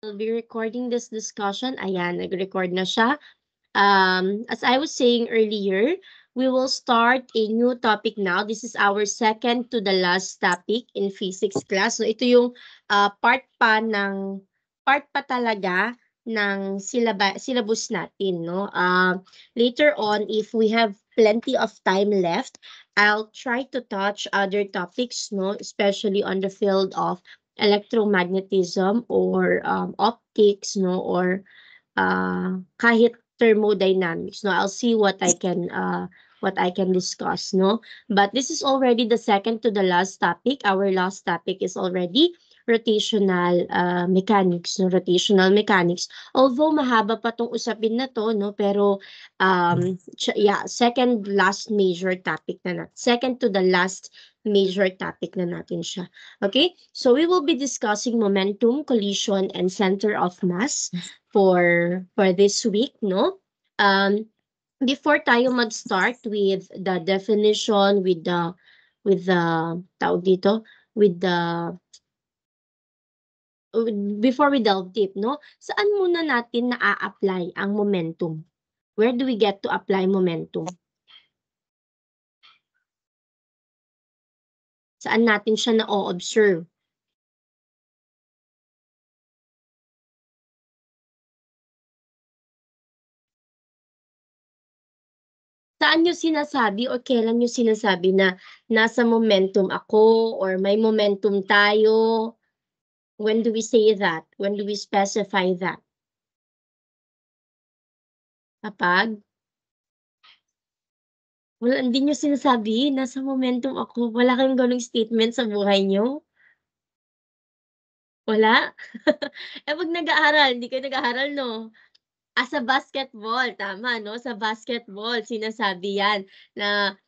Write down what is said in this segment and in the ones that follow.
We'll be recording this discussion. Ayan, nag-record na siya. As I was saying earlier, we will start a new topic now. This is our second to the last topic in physics class. So ito yung part pa talaga ng syllabus natin, no? Later on, if we have plenty of time left, I'll try to touch other topics, no, especially on the field of electromagnetism or optics, no, or kahit thermodynamics, no. I'll see what I can discuss, no. But this is already the second to the last topic. Our last topic is already rotational mechanics, no, rotational mechanics. Although mahaba pa tong usapin na to, no, pero second last major topic second to the last major topic na natin siya. Okay? So we will be discussing momentum, collision, and center of mass for this week, no? Before tayo mag-start with the definition, with the tawag dito, with the before we delve deep, no? Saan muna natin naa-apply ang momentum? Where do we get to apply momentum? Saan natin siya na-observe? Saan niyo sinasabi or kailan niyo sinasabi na nasa momentum ako or may momentum tayo? When do we say that? When do we specify that? Kapag wala, hindi niyo sinasabi, nasa momentum ako. Wala kayong gano'ng statement sa buhay niyo? Wala? Eh, 'pag nag-aaral, hindi kayo nag-aaral 'no? Sa basketball, tama 'no, sa basketball sinasabi 'yan na,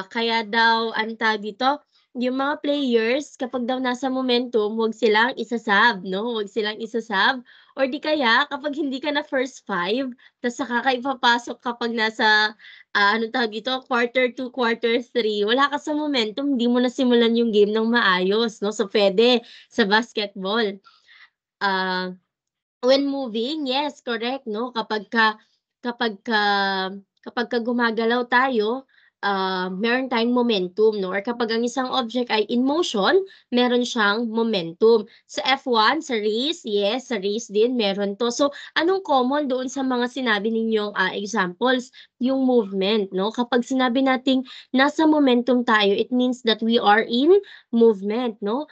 kaya daw anong tawag dito, yung mga players kapag daw nasa momentum huwag silang isa-sub 'no, huwag silang isa-sub or di kaya kapag hindi ka na first 5 ta's saka ka ipapasok kapag nasa, anong tawag dito, quarter 2, quarter 3, wala ka sa momentum, hindi mo nasimulan yung game ng maayos 'no, so puwede sa basketball. Ah When moving, yes, correct, 'no? Kapagka kapagka gumagalaw tayo, meron tayong momentum, 'no? Or kapag ang isang object ay in motion, meron siyang momentum. Sa F1, sa race, yes, sa race din meron 'to. So, anong common doon sa mga sinabi ninyong, examples? Yung movement, 'no? Kapag sinabi nating nasa momentum tayo, it means that we are in movement, no?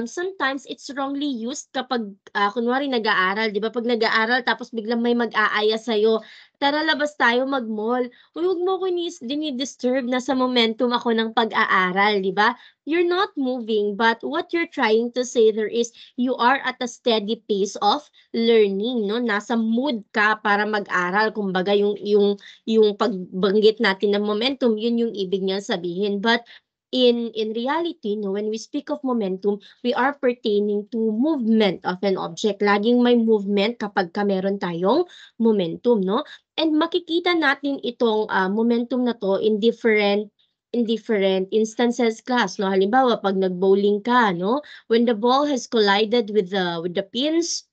Sometimes it's wrongly used kapag, kunwari nag-aaral, 'di ba 'pag nag-aaral tapos biglang may mag-aaya sa'yo, "Tara labas tayo mag-mall." "Uy, wag mo ako dini-disturb, nasa momentum ako ng pag-aaral." 'Di ba? You're not moving, but what you're trying to say there is you are at a steady pace of learning, 'no? Nasa mood ka para mag-aral, kumbaga yung pagbanggit natin ng momentum, yun yung ibig niyang sabihin. But in reality, no, when we speak of momentum, we are pertaining to movement of an object. Laging may movement kapag meron tayong momentum, no? And makikita natin itong momentum na to in different instances, class, no? Halimbawa, pag nag-bowling ka, no, when the ball has collided with the pins,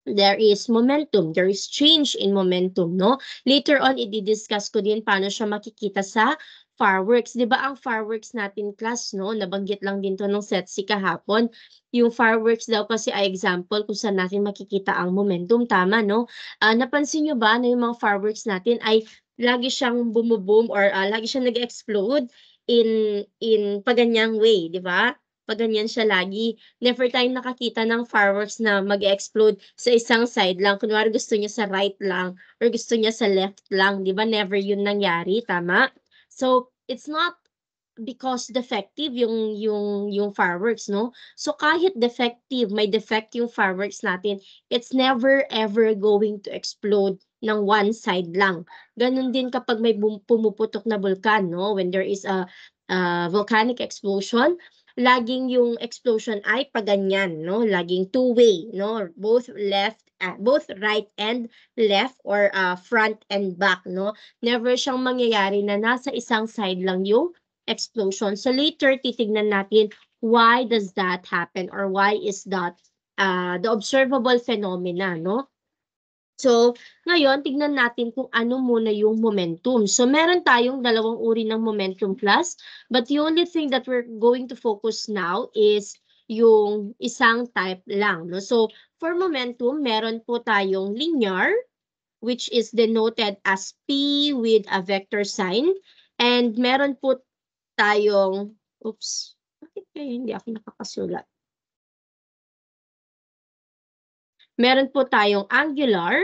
there is momentum, there is change in momentum, no? Later on, i-discuss ko din paano siya makikita sa fireworks. 'Di ba ang fireworks natin, class, no? Nabanggit lang din to ng SETSI kahapon. Yung fireworks daw kasi ay example kung saan natin makikita ang momentum, tama, no? Napansin niyo ba na yung mga fireworks natin ay lagi siyang bumo-boom or lagi siyang nag-explode in paganyang way, 'di ba? Paganyan siya lagi. Never tayong nakakita ng fireworks na mag-explode sa isang side lang. Kunwari gusto niya sa right lang or gusto niya sa left lang, 'di ba? Never 'yun nangyari, tama? So, it's not because defective yung fireworks, no? So kahit defective, may defect yung fireworks natin, it's never ever going to explode ng one side lang. Ganun din kapag may pumuputok na vulkan, no? When there is a volcanic explosion, laging yung explosion ay paganyan, no? Laging two-way, no? Both right and left or front and back, no? Never siyang mangyayari na nasa isang side lang yung explosion. So later titignan natin why does that happen or why is that the observable phenomena, no? So, ngayon, tignan natin kung ano muna yung momentum. So, meron tayong dalawang uri ng momentum class, but the only thing that we're going to focus now is yung isang type lang. No? So, for momentum, meron po tayong linear, which is denoted as P with a vector sign. And meron po tayong, oops, bakit kaya hindi ako nakakasulat? Meron po tayong angular,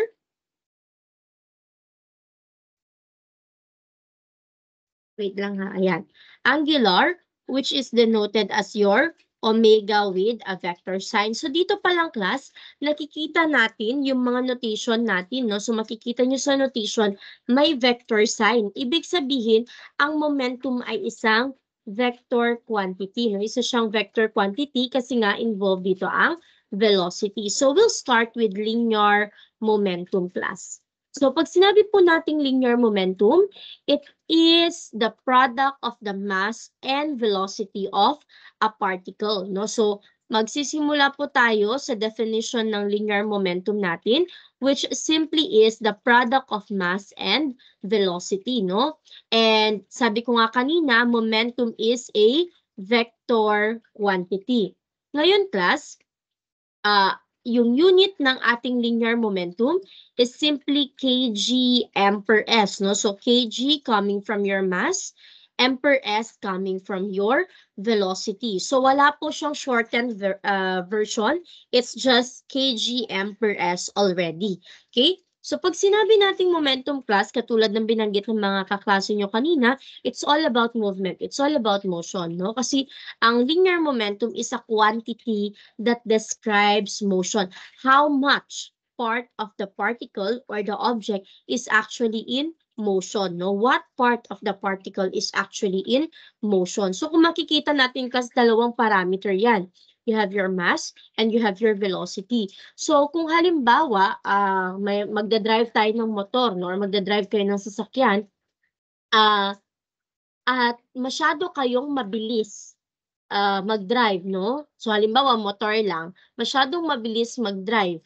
wait lang ha, ayan. Angular, which is denoted as your omega with a vector sign. So dito pa lang class, nakikita natin yung mga notation natin, no? So makikita nyo sa notation, may vector sign. Ibig sabihin, ang momentum ay isang vector quantity, no? Isa siyang vector quantity kasi nga involved dito ang velocity. So we'll start with linear momentum class. So pag sinabi po nating linear momentum, it is the product of the mass and velocity of a particle, no? So, magsisimula po tayo sa definition ng linear momentum natin, which simply is the product of mass and velocity, no? And sabi ko nga kanina, momentum is a vector quantity. Ngayon, class, yung unit ng ating linear momentum is simply kg m per s, no? So kg coming from your mass, m per s coming from your velocity. So wala po siyang shortened version. It's just kg m per s already. Okay? So pag sinabi nating momentum class, katulad ng binanggit ng mga kaklase nyo kanina, it's all about movement. It's all about motion, no? Kasi ang linear momentum is a quantity that describes motion. How much part of the particle or the object is actually in motion, no? What part of the particle is actually in motion? So kung makikita natin kasi dalawang parameter yan. You have your mass and you have your velocity. So kung halimbawa, may magdadrive tayo ng motor, no? Or magdadrive kayo ng sasakyan, at masyado kayong mabilis mag-drive, no? So halimbawa, motor lang, masyadong mabilis mag-drive,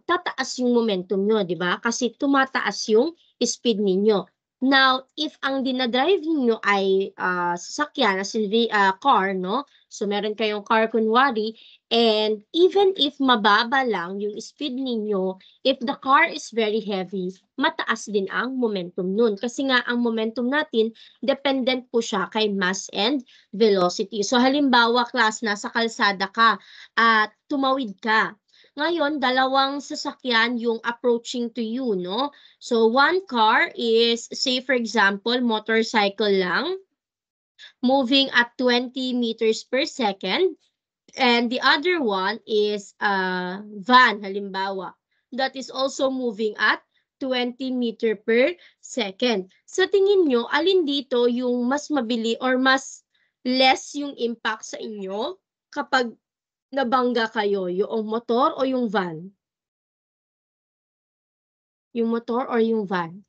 tataas yung momentum nyo, di ba? Kasi tumataas yung speed ninyo. Now, if ang dinadrive niyo ay sasakyan, as in car, no? So, meron kayong car kunwari, and even if mababa lang yung speed ninyo, if the car is very heavy, mataas din ang momentum nun. Kasi nga, ang momentum natin, dependent po siya kay mass and velocity. So, halimbawa, class, nasa kalsada ka at tumawid ka. Ngayon, dalawang sasakyan yung approaching to you, no? So, one car is, say for example, motorcycle lang, moving at 20 meters per second. And the other one is van, halimbawa, that is also moving at 20 meter per second. Sa tingin nyo, alin dito yung mas mabili or mas less yung impact sa inyo kapag nabangga kayo, yung motor o yung van? Yung motor or yung van?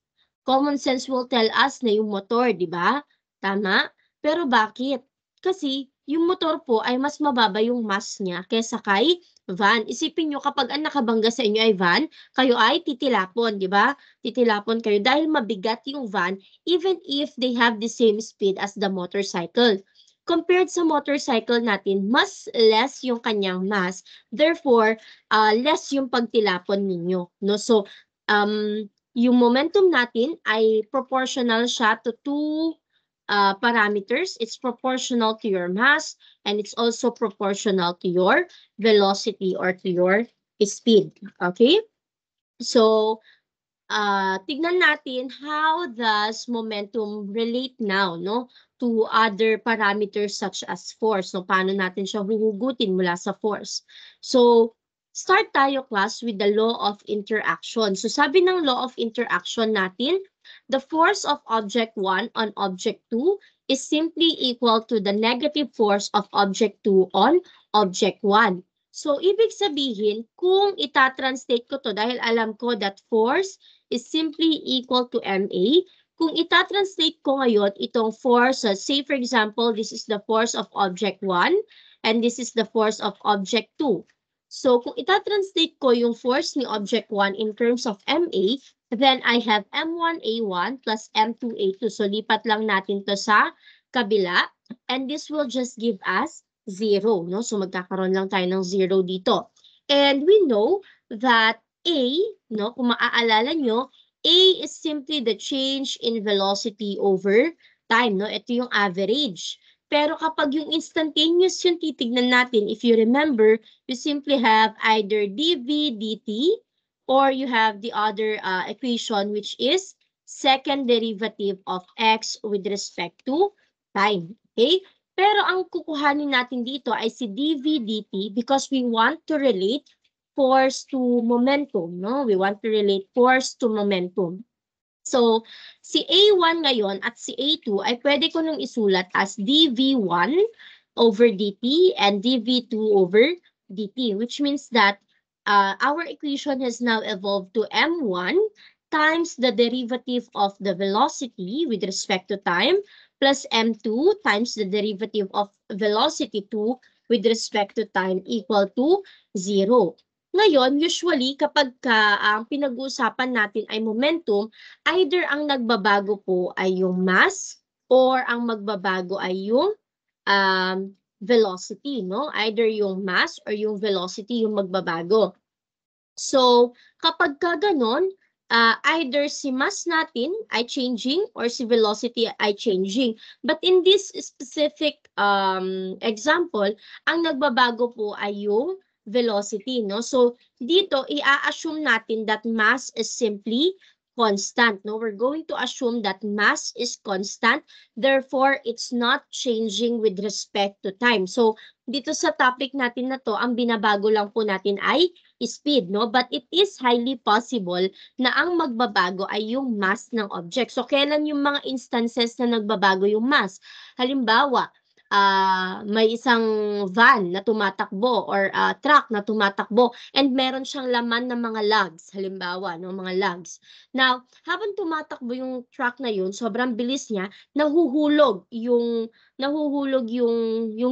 Common sense will tell us na yung motor, di ba? Tama? Pero bakit? Kasi yung motor po ay mas mababa yung mass niya kaysa kay van. Isipin nyo kapag ang nakabangga sa inyo ay van, kayo ay titilapon, di ba? Titilapon kayo dahil mabigat yung van even if they have the same speed as the motorcycle. Compared sa motorcycle natin, mas less yung kanyang mass. Therefore, less yung pagtilapon ninyo. No? So, yung momentum natin ay proportional siya to two parameters. It's proportional to your mass and it's also proportional to your velocity or to your speed. Okay? So, tignan natin how does momentum relate now, no, to other parameters such as force. So, paano natin siya huhugutin mula sa force? So, start tayo class with the law of interaction. So, sabi ng law of interaction natin, the force of object 1 on object 2 is simply equal to the negative force of object 2 on object 1. So, ibig sabihin, kung itatranslate ko to, dahil alam ko that force is simply equal to MA. Kung itatranslate ko ngayon itong force, say for example, this is the force of object 1 and this is the force of object 2. So, kung itatranslate ko yung force ni object 1 in terms of MA, then I have M1A1 plus M2A2. So, lipat lang natin to sa kabila. And this will just give us 0. No? So, magkakaroon lang tayo ng 0 dito. And we know that A, no, kung maaalala nyo, A is simply the change in velocity over time. No? Ito yung average. Pero kapag yung instantaneous yung titignan natin, if you remember, you simply have either dv dt or you have the other equation which is second derivative of x with respect to time. Okay? Pero ang kukuhanin natin dito ay si dv dt because we want to relate force to momentum. No? We want to relate force to momentum. So, si A1 ngayon at si A2 ay pwede ko nung isulat as dV1 over dt and dV2 over dt, which means that our equation has now evolved to M1 times the derivative of the velocity with respect to time plus M2 times the derivative of velocity 2 with respect to time equal to 0. Ngayon, usually kapag ang pinag-uusapan natin ay momentum, either ang nagbabago po ay yung mass or ang magbabago ay yung velocity, no? Either yung mass or yung velocity yung magbabago. So, kapag ka ganon, either si mass natin ay changing or si velocity ay changing. But in this specific example, ang nagbabago po ay yung velocity, no? So, dito, i-assume natin that mass is simply constant, no? We're going to assume that mass is constant, therefore, it's not changing with respect to time. So, dito sa topic natin na to, ang binabago lang po natin ay speed, no? But it is highly possible na ang magbabago ay yung mass ng object. So, kailan yung mga instances na nagbabago yung mass? Halimbawa, may isang van na tumatakbo or truck na tumatakbo and meron siyang laman ng mga lugs, halimbawa, no, mga lugs. Now, habang tumatakbo yung truck na yun, sobrang bilis niya, nahuhulog yung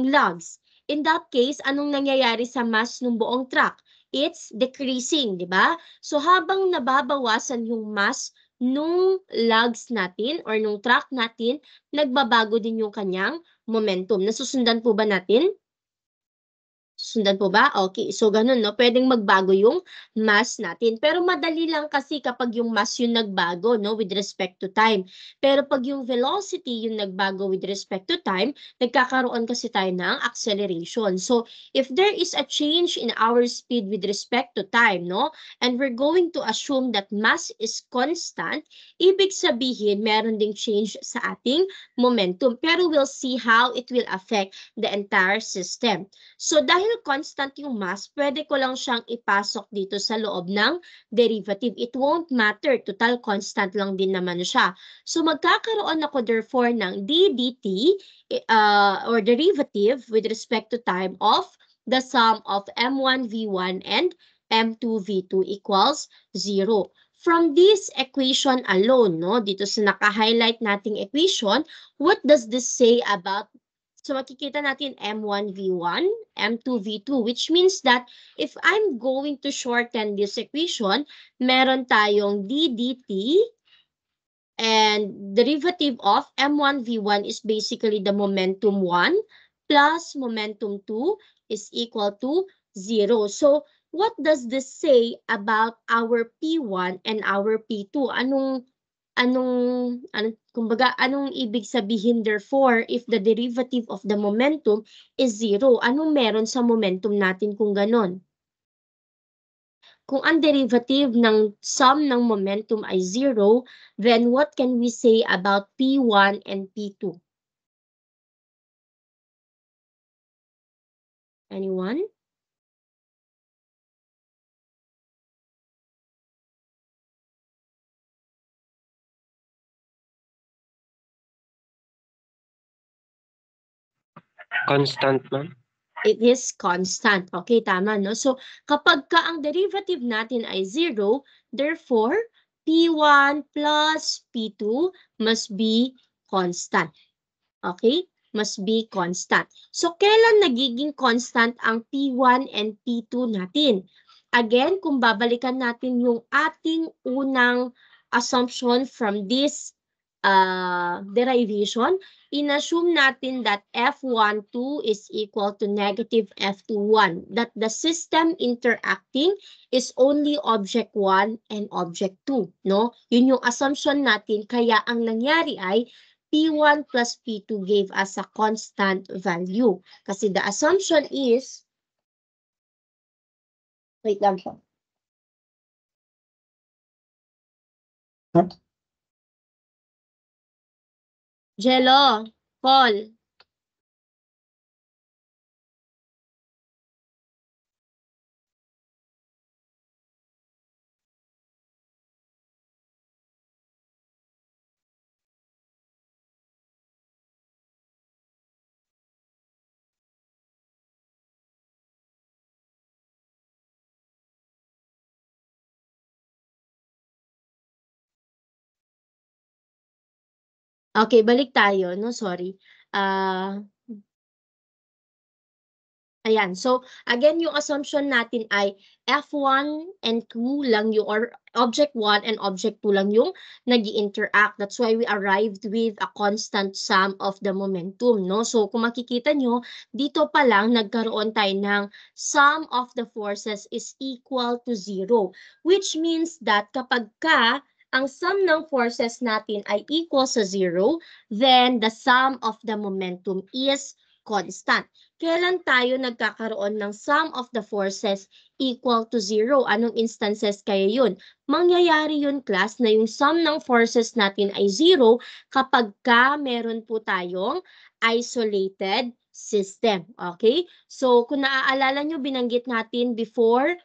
lugs. In that case, anong nangyayari sa mass ng buong truck? It's decreasing, di ba? So, habang nababawasan yung mass nung lugs natin or nung truck natin, nagbabago din yung kanyang momentum. Nasusundan po ba natin? Sundan po ba? Okay. So, ganun, no? Pwedeng magbago yung mass natin. Pero madali lang kasi kapag yung mass yung nagbago, no? With respect to time. Pero pag yung velocity yung nagbago with respect to time, nagkakaroon kasi tayo ng acceleration. So, if there is a change in our speed with respect to time, no? And we're going to assume that mass is constant, ibig sabihin, meron ding change sa ating momentum. Pero we'll see how it will affect the entire system. So, dahil constant yung mass, pwede ko lang siyang ipasok dito sa loob ng derivative. It won't matter. Total constant lang din naman siya. So, magkakaroon ako therefore ng d dt or derivative with respect to time of the sum of m1 v1 and m2 v2 equals 0. From this equation alone, no, dito sa naka-highlight nating equation, what does this say about? So, makikita natin M1 V1, M2 V2, which means that if I'm going to shorten this equation, meron tayong d dt and derivative of M1 V1 is basically the momentum 1 plus momentum 2 is equal to 0. So, what does this say about our P1 and our P2? Kumbaga, anong ibig sabihin therefore if the derivative of the momentum is 0? Anong meron sa momentum natin kung ganon? Kung ang derivative ng sum ng momentum ay 0, then what can we say about P1 and P2? Anyone? Constant, ma'am? It is constant. Okay, tama, no? So, kapag ka ang derivative natin ay 0, therefore, P1 plus P2 must be constant. Okay? must be constant. So, kailan nagiging constant ang P1 and P2 natin? Again, kung babalikan natin yung ating unang assumption from this derivation, inassume natin that F12 is equal to negative F21, that the system interacting is only object 1 and object 2, no? Yun yung assumption natin, kaya ang nangyari ay P1 plus P2 gave us a constant value. Kasi the assumption is, wait lang po. Jello, Paul. Okay, balik tayo, no? Sorry. Ayan. So, again, yung assumption natin ay F1 and 2 lang yung, or object 1 and object 2 lang yung nag-interact. That's why we arrived with a constant sum of the momentum, no? So, kung makikita nyo, dito pa lang nagkaroon tayo ng sum of the forces is equal to 0, which means that kapag ang sum ng forces natin ay equal sa 0, then the sum of the momentum is constant. Kailan tayo nagkakaroon ng sum of the forces equal to 0? Anong instances kaya yun? Mangyayari yun, class, na yung sum ng forces natin ay 0 kapag meron po tayong isolated system. Okay? So, kung naaalala nyo, binanggit natin before,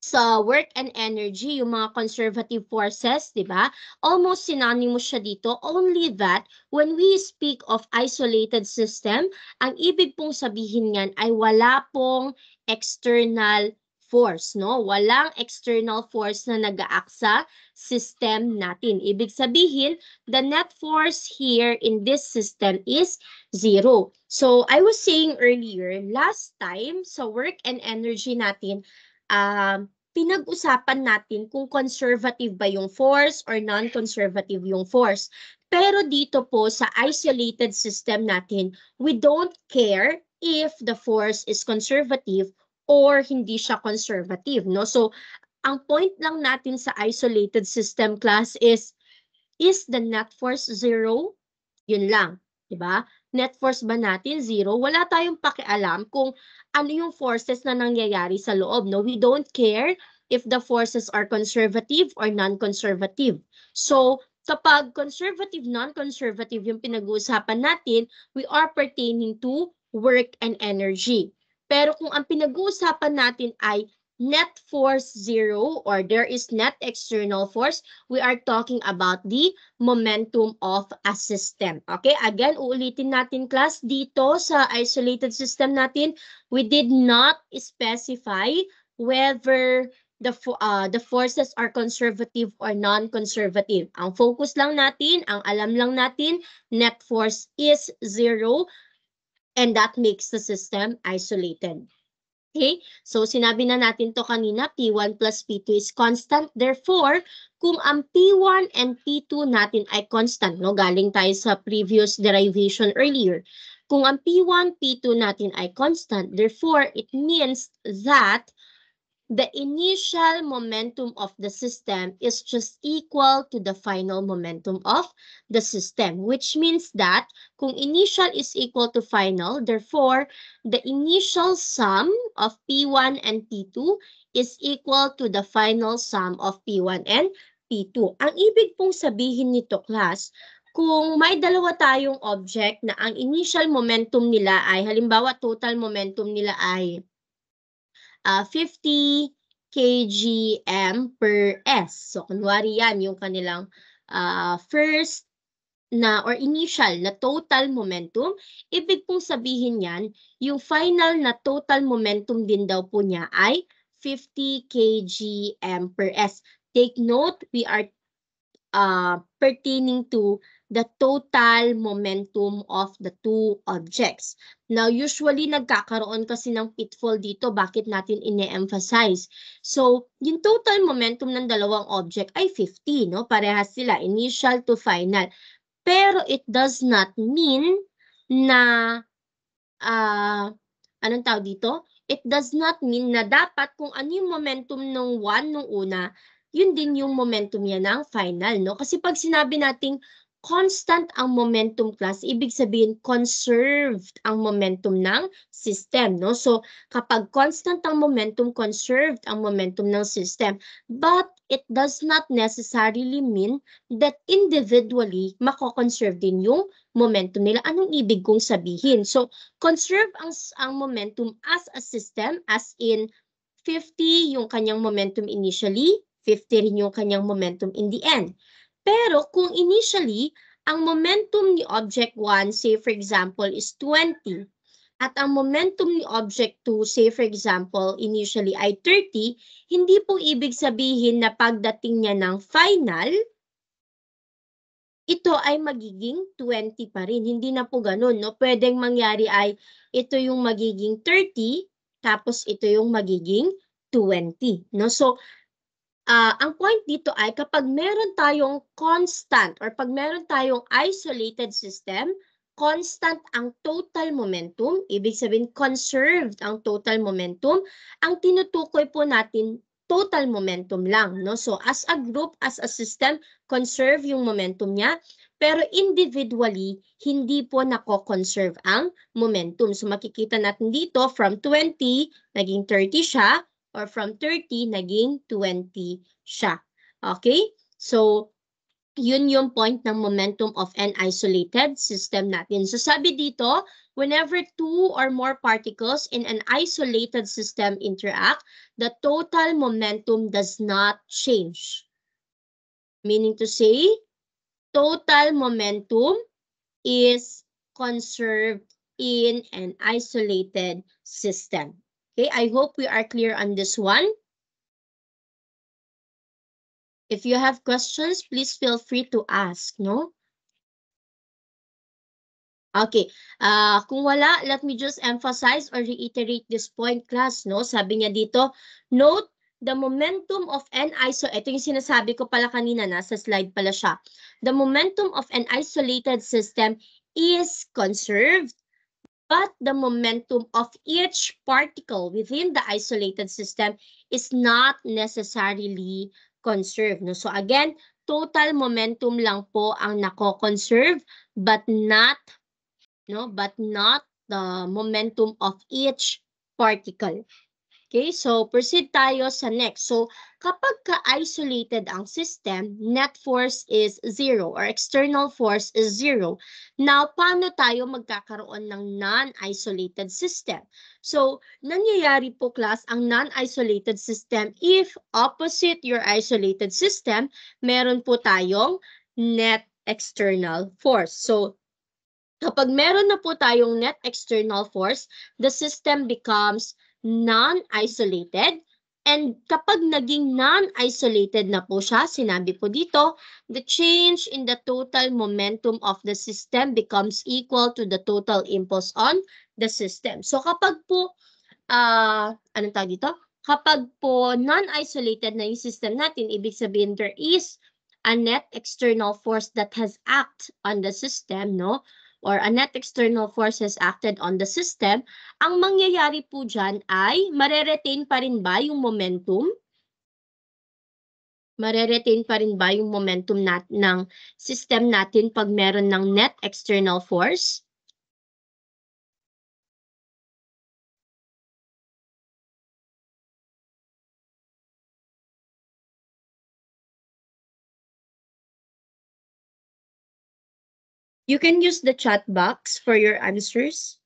sa work and energy, yung mga conservative forces, di ba? Almost synonymous siya dito, only that when we speak of isolated system, ang ibig pong sabihin niyan ay wala pong external force, no? Walang external force na nag-a-act sa system natin. Ibig sabihin, the net force here in this system is 0. So, I was saying earlier, last time sa work and energy natin, pinag-usapan natin kung conservative ba yung force or non-conservative yung force. Pero dito po sa isolated system natin, we don't care if the force is conservative or hindi siya conservative, no? So, ang point lang natin sa isolated system, class, is the net force 0? Yun lang, di ba? Net force ba natin 0? Wala tayong pakialam kung ano yung forces na nangyayari sa loob, no? We don't care if the forces are conservative or non-conservative. So, kapag conservative, non-conservative yung pinag-uusapan natin, we are pertaining to work and energy. Pero kung ang pinag-uusapan natin ay net force 0 or there is net external force, we are talking about the momentum of a system. Okay, again, uulitin natin, class, dito sa isolated system natin, we did not specify whether the forces are conservative or non-conservative. Ang focus lang natin, ang alam lang natin, net force is 0 and that makes the system isolated. Okay? So, sinabi na natin to kanina, P1 plus P2 is constant. Therefore, kung ang P1 and P2 natin ay constant, no? Galing tayo sa previous derivation earlier. Kung ang P1, P2 natin ay constant, therefore, it means that the initial momentum of the system is just equal to the final momentum of the system, which means that kung initial is equal to final, therefore, the initial sum of P1 and P2 is equal to the final sum of P1 and P2. Ang ibig pong sabihin nito, class, kung may dalawa tayong object na ang initial momentum nila ay, halimbawa, total momentum nila ay 50 kgm per s. So, kunwari yan, yung kanilang first na or initial na total momentum. Ibig pong sabihin yan, yung final na total momentum din daw po niya ay 50 kgm per s. Take note, we are pertaining to the total momentum of the two objects. Now, usually nagkakaroon kasi ng pitfall dito, bakit natin ine-emphasize? So, yung total momentum ng dalawang object ay 50, no? Parehas sila, initial to final. Pero it does not mean na, anong tawag dito? It does not mean na dapat kung ano yung momentum ng 1 nung una, yun din yung momentum niya ng final, no? Kasi pag sinabi nating constant ang momentum class, ibig sabihin conserved ang momentum ng system, no? So, kapag constant ang momentum, conserved ang momentum ng system. But it does not necessarily mean that individually mako-conserve din yung momentum nila. Anong ibig kong sabihin? So, conserve ang momentum as a system, as in 50 yung kanyang momentum initially, 50 rin yung kanyang momentum in the end. Pero kung initially, ang momentum ni object 1, say for example, is 20, at ang momentum ni object 2, say for example, initially ay 30, hindi po ibig sabihin na pagdating niya ng final, ito ay magiging 20 pa rin. Hindi na po ganun, no? Pwedeng mangyari ay ito yung magiging 30, tapos ito yung magiging 20, no? So, ang point dito ay kapag meron tayong constant or pag meron tayong isolated system, constant ang total momentum, ibig sabihin conserved ang total momentum, ang tinutukoy po natin total momentum lang, no? So as a group, as a system, conserve yung momentum niya, pero individually, hindi po nako-conserve ang momentum. So makikita natin dito from 20, naging 30 siya, or from 30, naging 20 siya. Okay? So, yun yung point ng momentum of an isolated system natin. So, sabi dito, whenever two or more particles in an isolated system interact, the total momentum does not change. Meaning to say, total momentum is conserved in an isolated system. Okay, I hope we are clear on this one. If you have questions, please feel free to ask, no? Okay, kung wala, let me just emphasize or reiterate this point, class, no? Sabi niya dito, note the momentum of an ito yung sinasabi ko pala kanina, nasa slide pala siya. The momentum of an isolated system is conserved, but the momentum of each particle within the isolated system is not necessarily conserved. No? So again, total momentum lang po ang nako-conserve, but not the momentum of each particle. Okay, so proceed tayo sa next. So, kapag ka-isolated ang system, net force is 0 or external force is 0. Now, paano tayo magkakaroon ng non-isolated system? So, nangyayari po, class, ang non-isolated system if opposite your isolated system, meron po tayong net external force. So, kapag meron na po tayong net external force, the system becomes non-isolated. And kapag naging non-isolated na po siya, sinabi po dito, the change in the total momentum of the system becomes equal to the total impulse on the system. So kapag po, anong tawag dito? Kapag po non-isolated na yung system natin, ibig sabihin there is a net external force that has act on the system, no? Or a net external force has acted on the system, ang mangyayari po dyan ay mareretain pa rin ba yung momentum? Mareretain pa rin ba yung momentum ng system natin pag meron ng net external force? You can use the chat box for your answers.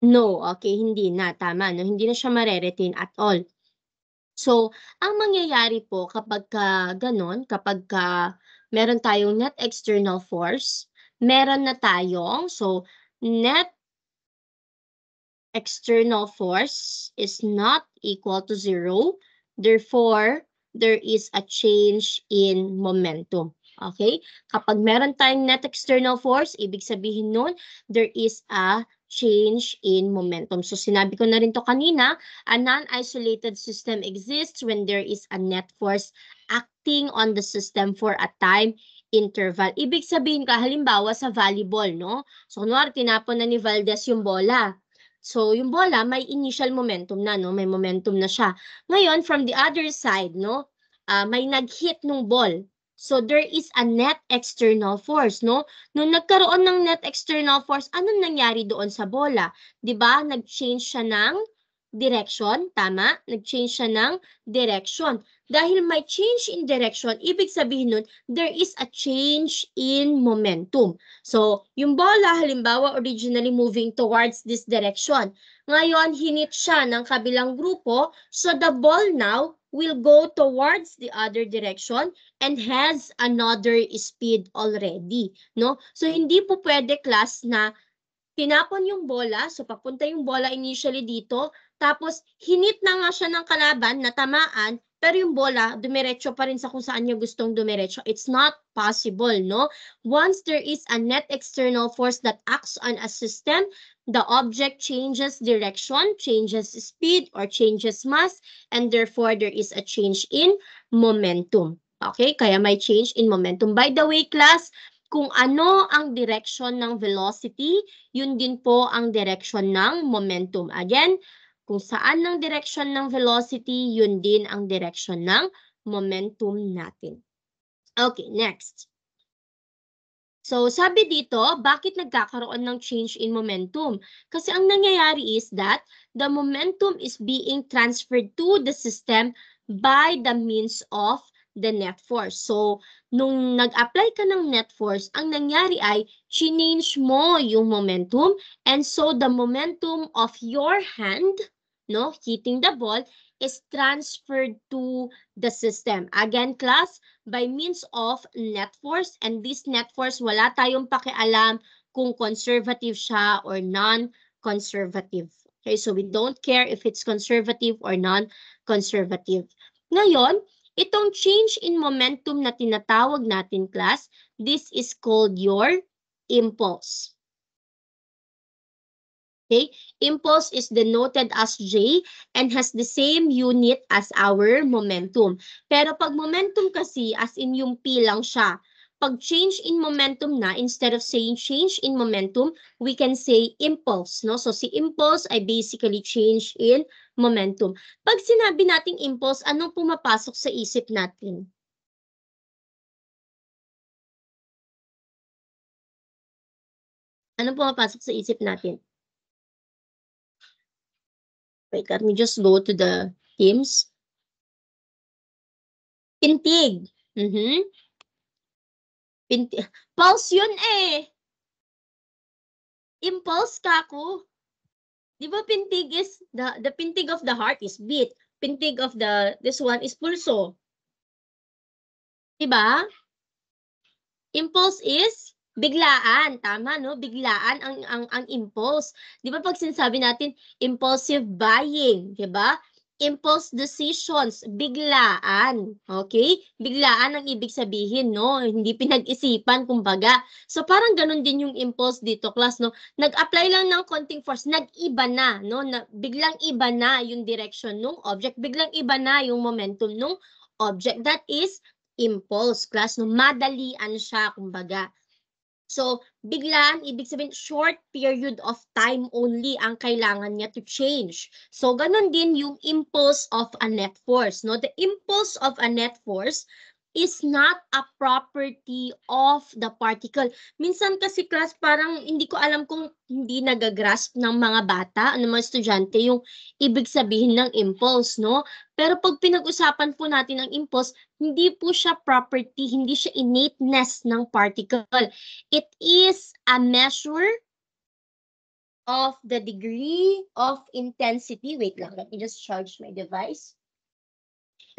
No, okay, hindi na, tama, no? Hindi na siya mareretain at all. So, ang mangyayari po kapag ganon, kapag meron tayong net external force, meron na tayong, so, net external force is not equal to 0. Therefore, there is a change in momentum. Okay? Kapag meron tayong net external force, ibig sabihin nun, there is a change in momentum. So, sinabi ko na rin to kanina, a non-isolated system exists when there is a net force acting on the system for a time interval. Ibig sabihin ka, halimbawa sa volleyball, no? So, kunwari, tinapon na ni Valdez yung bola. So, yung bola, may initial momentum na, no? May momentum na siya. Ngayon, from the other side, no? May nag-hit nung ball. So, there is a net external force, no? Nung nagkaroon ng net external force, anong nangyari doon sa bola? 'Di ba? Nag-change siya ng direction, tama? Nag-change siya ng direction. Dahil may change in direction, ibig sabihin nun, there is a change in momentum. So, yung bola, halimbawa, originally moving towards this direction. Ngayon, hinit siya ng kabilang grupo, so the ball now will go towards the other direction and has another speed already, no? So, hindi po pwede, class, na tinapon yung bola, so papunta yung bola initially dito, tapos hinit na nga siya ng kalaban, natamaan, pero yung bola, dumiretso pa rin sa kung saan niya gustong dumiretso. It's not possible, no? Once there is a net external force that acts on a system, the object changes direction, changes speed, or changes mass, and therefore there is a change in momentum. Okay? Kaya may change in momentum. By the way, class, kung ano ang direction ng velocity, yun din po ang direction ng momentum. Again, kung saan ang direction ng velocity, yun din ang direction ng momentum natin. Okay, next. So, sabi dito, bakit nagkakaroon ng change in momentum? Kasi ang nangyayari is that the momentum is being transferred to the system by the means of the net force. So, nung nag-apply ka ng net force, ang nangyari ay change mo yung momentum, and so the momentum of your hand, no, hitting the ball, is transferred to the system. Again, class, by means of net force, and this net force, wala tayong pakialam kung conservative siya or non-conservative. Okay, so we don't care if it's conservative or non-conservative. Ngayon, itong change in momentum na tinatawag natin, class, this is called your impulse. Okay? Impulse is denoted as J and has the same unit as our momentum. Pero pag momentum kasi, as in yung P lang siya, pag change in momentum na, instead of saying change in momentum, we can say impulse, no? So si impulse ay basically change in momentum. Pag sinabi nating impulse, anong pumapasok sa isip natin? Anong pumapasok sa isip natin? Wait, let me just go to the teams. Pintig. Pulse yun eh. Impulse ka ko. Di ba pintig is, the pintig of the heart is beat. Pintig of this one is pulso. Di ba? Impulse is biglaan. Tama, no? Biglaan ang impulse. Di ba pag sinasabi natin, impulsive buying, di ba? Impulse decisions, biglaan. Okay? Biglaan ang ibig sabihin, no? Hindi pinag-isipan, kumbaga. So, parang ganun din yung impulse dito, class, no? Nag-apply lang ng konting force, nag-iba na, no? Biglang iba na yung direction ng object, biglang iba na yung momentum ng object. That is impulse, class, no? Madalian siya, kumbaga. So, biglaan, ibig sabihin, short period of time only ang kailangan niya to change. So, ganun din yung impulse of a net force, no? The impulse of a net force is not a property of the particle. Minsan kasi, class, parang hindi ko alam kung hindi nagagrasp ng mga bata, ng mga estudyante, yung ibig sabihin ng impulse, no? Pero pag pinag-usapan po natin ang impulse, hindi po siya property, hindi siya innateness ng particle. It is a measure of the degree of intensity. Wait lang, let me just charge my device.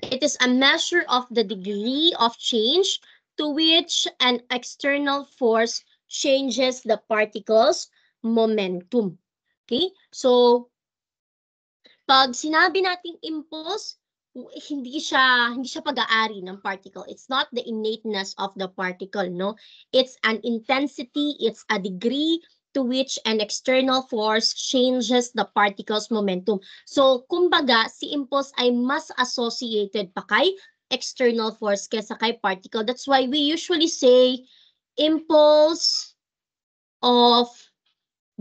It is a measure of the degree of change to which an external force changes the particle's momentum. Okay? So, pag sinabi nating impulse, hindi siya pag-aari ng particle. It's not the innateness of the particle, no? It's an intensity, it's a degree to which an external force changes the particle's momentum. So, kumbaga, si impulse ay mas associated pa kay external force kaysa kay particle. That's why we usually say impulse of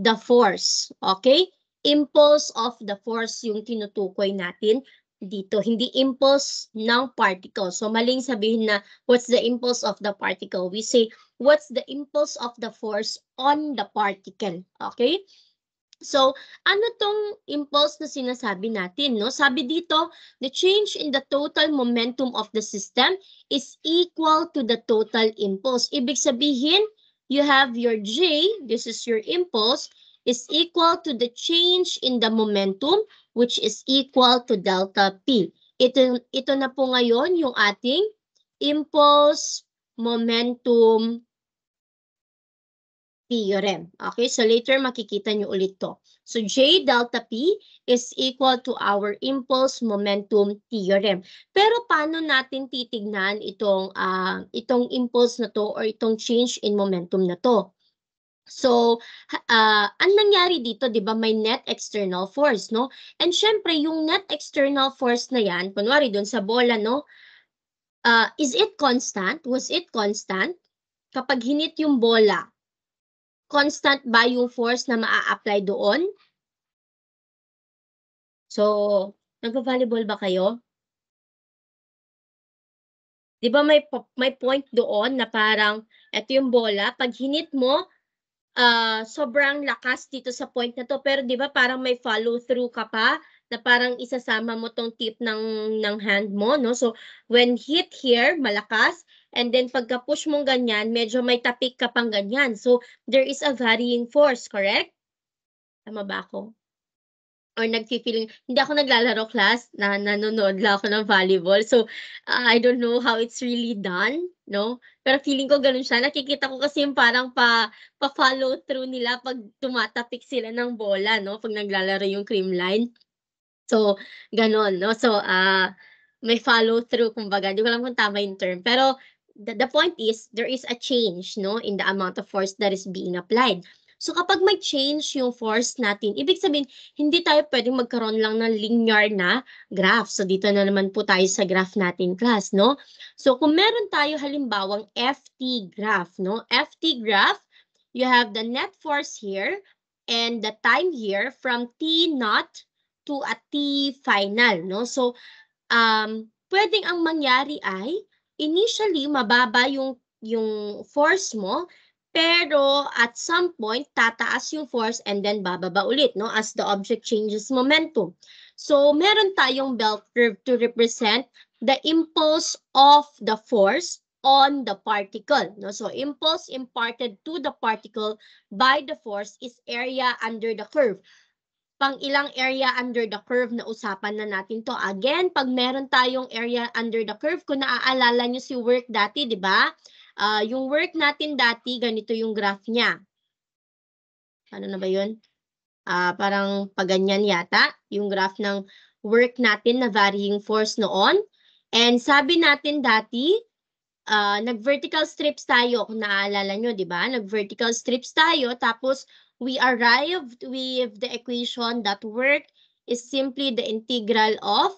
the force. Okay? Impulse of the force yung tinutukoy natin dito. Hindi impulse ng particle. So, maling sabihin na what's the impulse of the particle. We say what's the impulse of the force on the particle. Okay? So, ano tong impulse na sinasabi natin, no? Sabi dito, the change in the total momentum of the system is equal to the total impulse. Ibig sabihin, you have your J, this is your impulse, is equal to the change in the momentum, which is equal to delta P. Ito na po ngayon yung ating impulse momentum theorem. Okay, so later makikita nyo ulit to. So J delta P is equal to our impulse momentum theorem. Pero paano natin titignan itong impulse na to or itong change in momentum na to? So, ang nangyari dito, di ba, may net external force, no? And syempre, yung net external force na yan, kunwari doon sa bola, no? Is it constant? Was it constant? Kapag hinit yung bola, constant ba yung force na maa-apply doon? So, nagpa-volleyball ba kayo? Di ba may point doon na parang, eto yung bola, pag hinit mo, sobrang lakas dito sa point na to, pero di ba parang may follow through ka pa na parang isasama mo tong tip ng hand mo, no? So when hit here, malakas, and then pagka push mong ganyan, medyo may tapik ka pang ganyan. So there is a varying force, correct? Tama ba ako? Or nagfi-feeling, hindi ako naglalaro class, nanonood lang ako ng volleyball. So, I don't know how it's really done, no? Pero feeling ko ganun siya. Nakikita ko kasi yung parang pa-follow through nila pag tumatapik sila ng bola, no? Pag naglalaro yung cream line. So, ganun, no? So, may follow through, kumbaga. Hindi ko alam kung tama yung term. Pero, the point is, there is a change, no? In the amount of force that is being applied. So kapag may change yung force natin, ibig sabihin, hindi tayo pwedeng magkaroon lang ng linear na graph. So dito na naman po tayo sa graph natin, class, no? So kung meron tayo halimbawang FT graph, no? FT graph, you have the net force here and the time here from T naught to a T final, no? So pwedeng ang mangyari ay initially mababa yung force mo, pero at some point, tataas yung force and then bababa ulit, no? As the object changes momentum. So, meron tayong bell curve to represent the impulse of the force on the particle, no? So, impulse imparted to the particle by the force is area under the curve. Pang ilang area under the curve na usapan na natin to. Again, pag meron tayong area under the curve, kung naaalala nyo si work dati, di ba? Yung work natin dati, ganito yung graph niya. Ano na ba yun? Parang paganyan yata, yung graph ng work natin na varying force noon. And sabi natin dati, nag-vertical strips tayo, kung naaalala nyo, di ba? Nag-vertical strips tayo, tapos we arrived with the equation that work is simply the integral of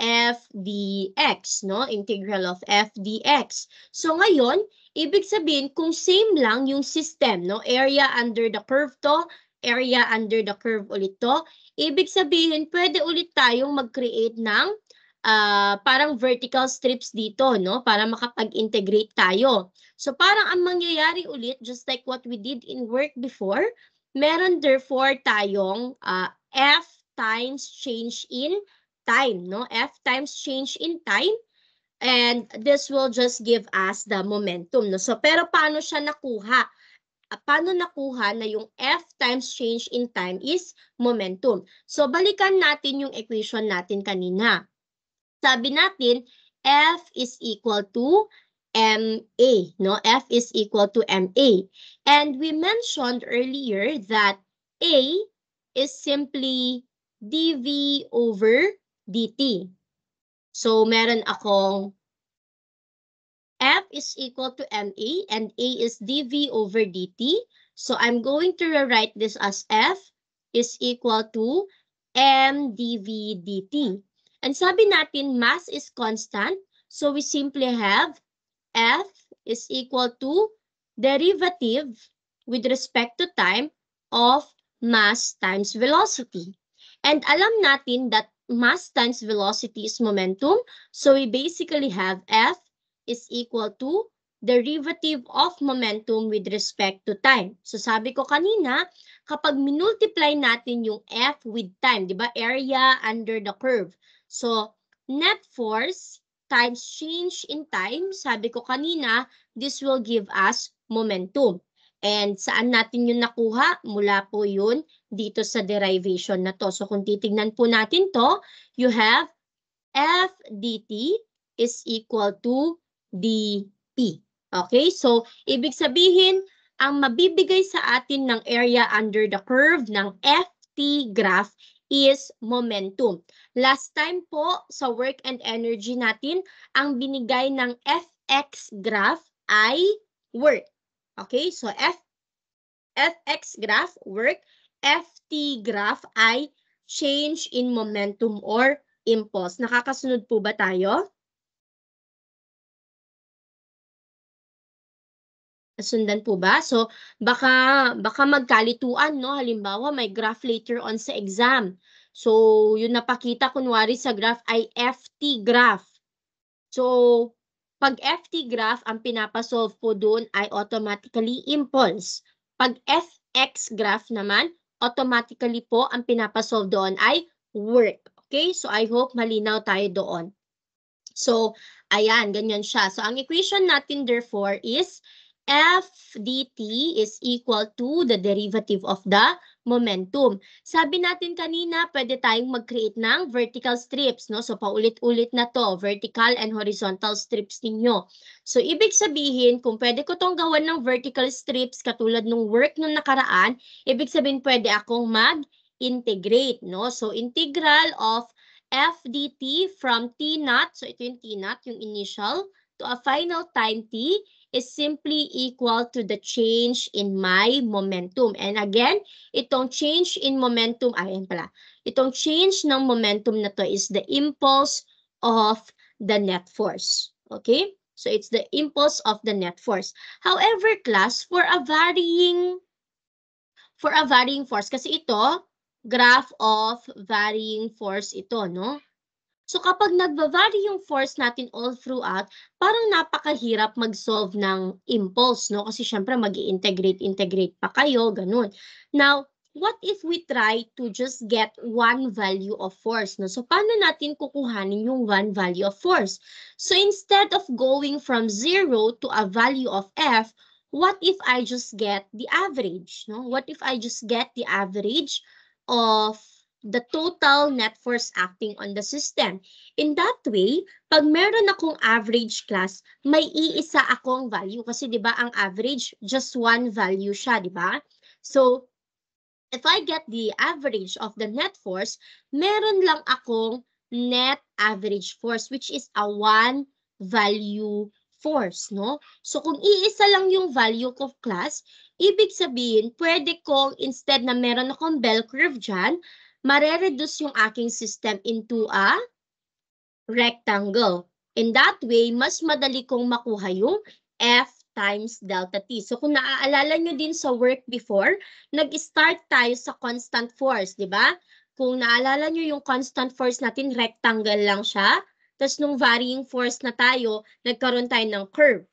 f dx, no? Integral of f dx. So ngayon, ibig sabihin, kung same lang yung system, no? Area under the curve to, area under the curve ulit to, ibig sabihin, pwede ulit tayong mag-create ng parang vertical strips dito, no? Para makapag-integrate tayo. So parang ang mangyayari ulit, just like what we did in work before, meron therefore tayong f times change in time, no? F times change in time, and this will just give us the momentum, no? So pero paano siya nakuha? Paano nakuha na yung F times change in time is momentum? So balikan natin yung equation natin kanina. Sabi natin, F is equal to MA, no? F is equal to MA. And we mentioned earlier that A is simply dV over dt. So, meron akong F is equal to MA and A is dV over dt. So, I'm going to rewrite this as F is equal to M dV dt. And sabi natin, mass is constant. So, we simply have F is equal to derivative with respect to time of mass times velocity. And alam natin that mass times velocity is momentum. So we basically have F is equal to derivative of momentum with respect to time. So sabi ko kanina, kapag minultiply natin yung F with time, di ba? Area under the curve. So net force times change in time, sabi ko kanina, this will give us momentum. And saan natin yun nakuha? Mula po yun dito sa derivation na to. So kung titignan po natin to, you have F dt is equal to dP. Okay? So ibig sabihin, ang mabibigay sa atin ng area under the curve ng FT graph is momentum. Last time po sa work and energy natin, ang binigay ng Fx graph ay work. Okay? So Fx graph, work. Ft graph ay change in momentum or impulse. Nakakasunod po ba tayo? Nasundan po ba? So, baka magkalituan, no? Halimbawa, may graph later on sa exam. So, yung napakita kunwari sa graph ay FT graph. So, pag FT graph, ang pinapasolve po doon ay automatically impulse. Pag Fx graph naman, automatically po ang pinapasolve doon ay work. Okay? So, I hope malinaw tayo doon. So, ayan, ganyan siya. So, ang equation natin therefore is F dt is equal to the derivative of the momentum. Sabi natin kanina, pwede tayong mag-create ng vertical strips, no? So, paulit-ulit na to, vertical and horizontal strips ninyo. So, ibig sabihin, kung pwede ko tong gawan ng vertical strips katulad ng work nung nakaraan, ibig sabihin pwede akong mag-integrate, no? So, integral of F dt from t naught, so ito yung t naught, yung initial, to a final time t is simply equal to the change in my momentum. And again, itong change in momentum, ayan pala, itong change ng momentum na to is the impulse of the net force. Okay? So it's the impulse of the net force. However, class, for a varying force, kasi ito, graph of varying force ito, no? So kapag nagva-vary yung force natin all throughout, parang napakahirap mag-solve ng impulse, no? Kasi syempre mag-i-integrate pa kayo, ganun. Now, what if we try to just get one value of force, no? So paano natin kukuhanin yung one value of force? So instead of going from 0 to a value of F, what if I just get the average, no? What if I just get the average of the total net force acting on the system? In that way, pag meron akong average class, may iisa akong value. Kasi di ba ang average, just one value siya, di ba? So, if I get the average of the net force, meron lang akong net average force, which is a one value force, no? So, kung iisa lang yung value ko class, ibig sabihin, pwede kong, instead na meron akong bell curve dyan, mare-reduce yung aking system into a rectangle. In that way, mas madali kong makuha yung F times delta T. So kung naaalala nyo din sa work before, nag-start tayo sa constant force, di ba? Kung naalala nyo yung constant force natin, rectangle lang siya. Tapos nung varying force na tayo, nagkaroon tayo ng curve.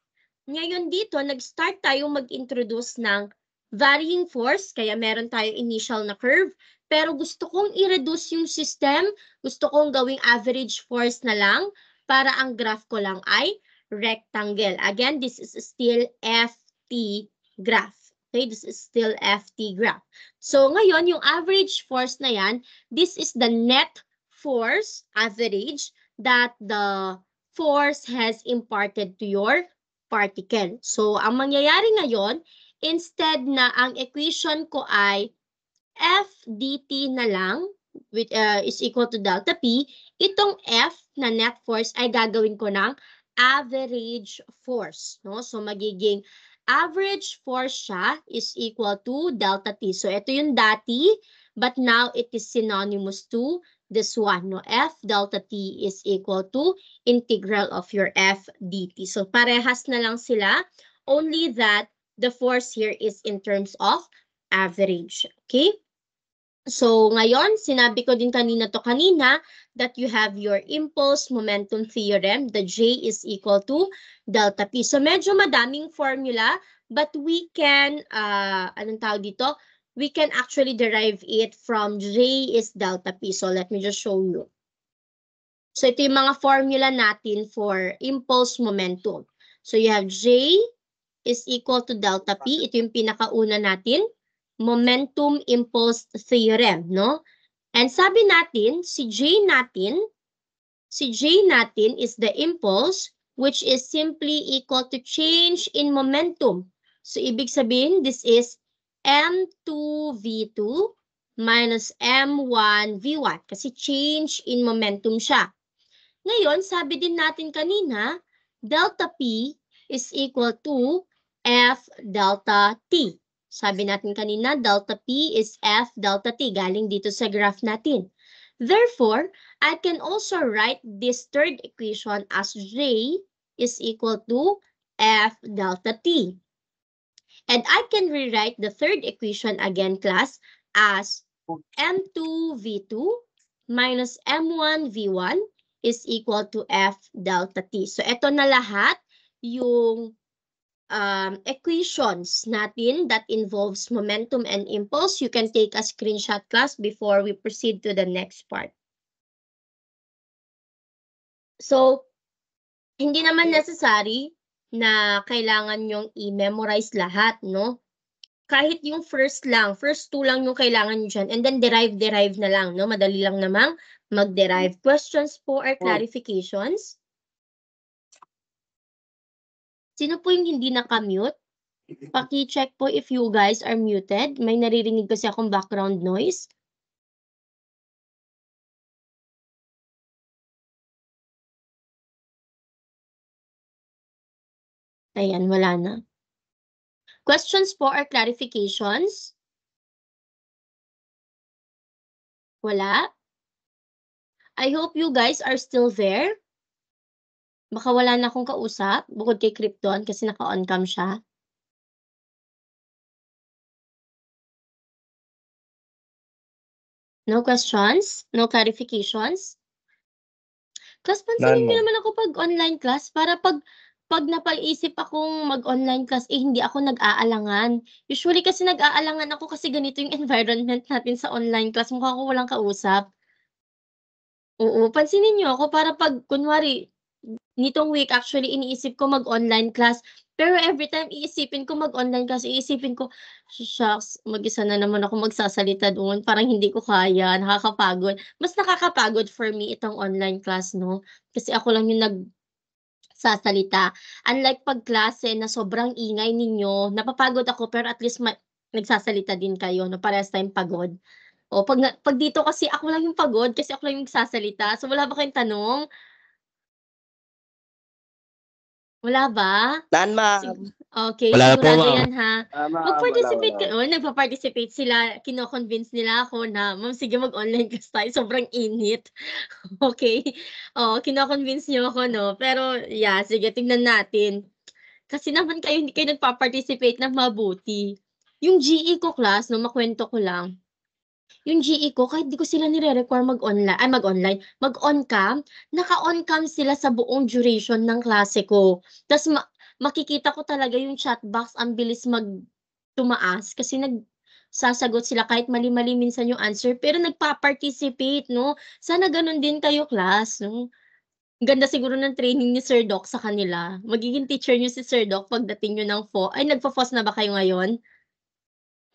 Ngayon dito, nag-start tayo mag-introduce ng varying force, kaya meron tayo initial na curve. Pero gusto kong i-reduce yung system, gusto kong gawing average force na lang para ang graph ko lang ay rectangle. Again, this is still FT graph. Okay, this is still FT graph. So ngayon, yung average force na yan, this is the net force average that the force has imparted to your particle. So ang mangyayari ngayon, instead na ang equation ko ay F dt na lang with, is equal to delta P. Itong F na net force ay gagawin ko ng average force. No? So magiging average force siya is equal to delta T. So ito yung dati, but now it is synonymous to this one. No? F delta T is equal to integral of your F dt. So parehas na lang sila, only that the force here is in terms of average. Okay? So ngayon, sinabi ko din kanina that you have your impulse momentum theorem. The J is equal to delta P. So medyo madaming formula, but we can, anong tawag dito? We can actually derive it from J is delta P. So let me just show you. So ito yung mga formula natin for impulse momentum. So you have J is equal to delta P. Ito yung pinakauna natin. Momentum impulse theorem, no? And sabi natin, si J natin is the impulse which is simply equal to change in momentum. So ibig sabihin, this is M2V2 minus M1V1 kasi change in momentum siya. Ngayon, sabi din natin kanina, delta P is equal to F delta T. Sabi natin kanina, delta P is F delta T. Galing dito sa graph natin. Therefore, I can also write this third equation as J is equal to F delta T. And I can rewrite the third equation again, class, as M2V2 minus M1V1 is equal to F delta T. So, ito na lahat yung equations natin that involves momentum and impulse. You can take a screenshot, class, before we proceed to the next part. So, hindi naman necessary na kailangan yung i-memorize lahat, no? Kahit yung first two lang yung kailangan nyo dyan, and then derive na lang, no? Madali lang namang mag-derive. Questions po or clarifications? Sino po yung hindi naka-mute? Paki-check po if you guys are muted. May naririnig kasi akong background noise. Ayan, wala na. Questions po or clarifications? Wala? I hope you guys are still there. Baka wala na akong kausap, bukod kay Krypton kasi naka-on cam siya. No questions? No clarifications? Class, pansinin niyo naman ako pag online class para pag napaisip akong mag-online class, hindi ako nag-aalangan. Usually kasi nag-aalangan ako kasi ganito yung environment natin sa online class. Mukha ko walang kausap. Oo, pansinin niyo ako para pag kunwari, nitong week actually iniisip ko mag-online class. Pero every time iisipin ko mag-online class, iisipin ko, shucks, mag-isa na naman ako magsasalita doon. Parang hindi ko kaya, nakakapagod. Mas nakakapagod for me itong online class, no? Kasi ako lang yung nagsasalita. Unlike pag klase na sobrang ingay ninyo, napapagod ako pero at least nagsasalita din kayo, no? Parehas tayong pagod. O, pag dito kasi ako lang yung pagod kasi ako lang yung nagsasalita. So wala ba kayong tanong? Wala ba? Naan, ma'am. Okay, Wala po, sigurado ma'am. yan, ha? Mag-participate kayo. Nagpa-participate sila. Kino-convince nila ako na, ma'am, sige, mag-online class tayo. Sobrang init. Okay? Kino-convince niyo ako, no? Pero, yeah, sige, tingnan natin. Kasi naman kayo, hindi kayo nagpa-participate ng mabuti. Yung GE ko, class, no, makwento ko lang. Yung GE ko, kahit di ko sila nire-require mag-on cam, naka-on cam sila sa buong duration ng klase ko. Tapos makikita ko talaga yung chat box, ang bilis tumaas kasi nagsasagot sila kahit mali-mali minsan yung answer, pero nagpa-participate, no? Sana ganun din kayo, class, no? Ganda siguro ng training ni Sir Doc sa kanila. Magiging teacher niyo si Sir Doc pagdating niyo ng Ay, nagpa-FOS na ba kayo ngayon?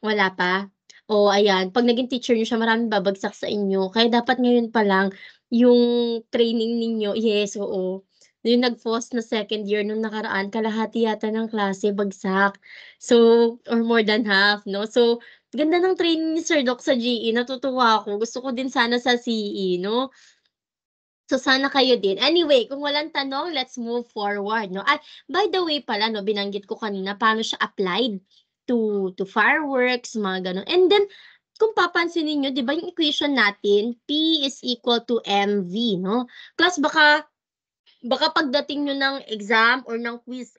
Wala pa? Ayan. Pag naging teacher niyo siya, maraming babagsak sa inyo. Kaya dapat ngayon pa lang yung training ninyo, yes, oo. Yung nag-FOS na second year nung nakaraan, kalahati yata ng klase bagsak. So, or more than half, no? So, ganda ng training ni Sir Doc sa GE, natutuwa ako. Gusto ko din sana sa CE, no? So, sana kayo din. Anyway, kung walang tanong, let's move forward, no? Ay, by the way pala, no, binanggit ko kanina, paano siya applied to fireworks, mga ganun. And then, kung papansinin nyo, di ba yung equation natin, P is equal to MV, no? Plus, baka pagdating nyo ng exam or ng quiz,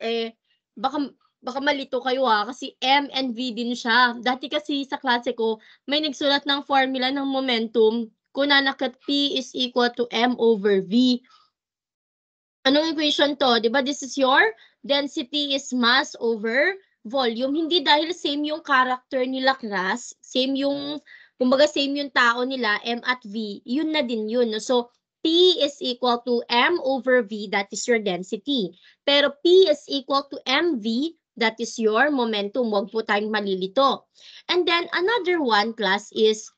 baka malito kayo kasi M and V din siya. Dati kasi sa klase ko, may nagsulat ng formula ng momentum, kung nanakit P is equal to M over V. Anong equation to? Diba this is your density is mass over volume. Hindi dahil same yung character nila class, same yung, kumbaga same yung tao nila, M at V, yun na din yun. So, P is equal to M over V, that is your density. Pero P is equal to MV, that is your momentum. Huwag po tayong malilito. And then, another one, class, is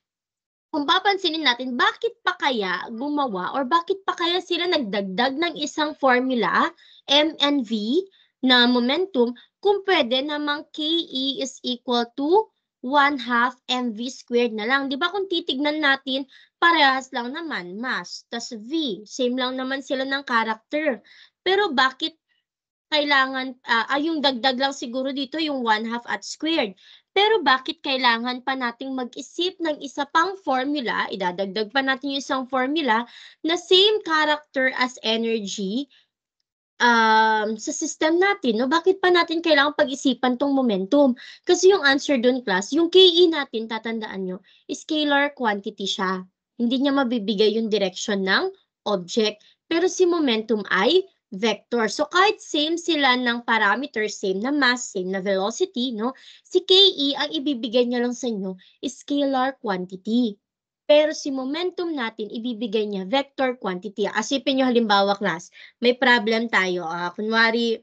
kung papansinin natin, bakit pa kaya gumawa or bakit pa kaya sila nagdagdag ng isang formula, M and V, na momentum, kung pwede namang KE is equal to 1/2 MV squared na lang. Di ba kung titignan natin, parehas lang naman, mass, tas V, same lang naman sila ng character. Pero bakit kailangan, yung dagdag lang siguro dito yung 1/2 at squared. Pero bakit kailangan pa nating mag-isip ng isa pang formula, idadagdag pa natin yung isang formula na same character as energy sa system natin, no? Bakit pa natin kailangan pag-isipan tong momentum? Kasi yung answer dun, class, yung KE natin, tatandaan nyo, scalar quantity siya. Hindi niya mabibigay yung direction ng object. Pero si momentum ay vector. So kahit same sila ng parameters, same na mass, same na velocity, no? Si KE, ang ibibigay niya lang sa inyo is scalar quantity. Pero si momentum natin, ibibigay niya vector quantity. Asipin nyo halimbawa, class, may problem tayo. Kunwari,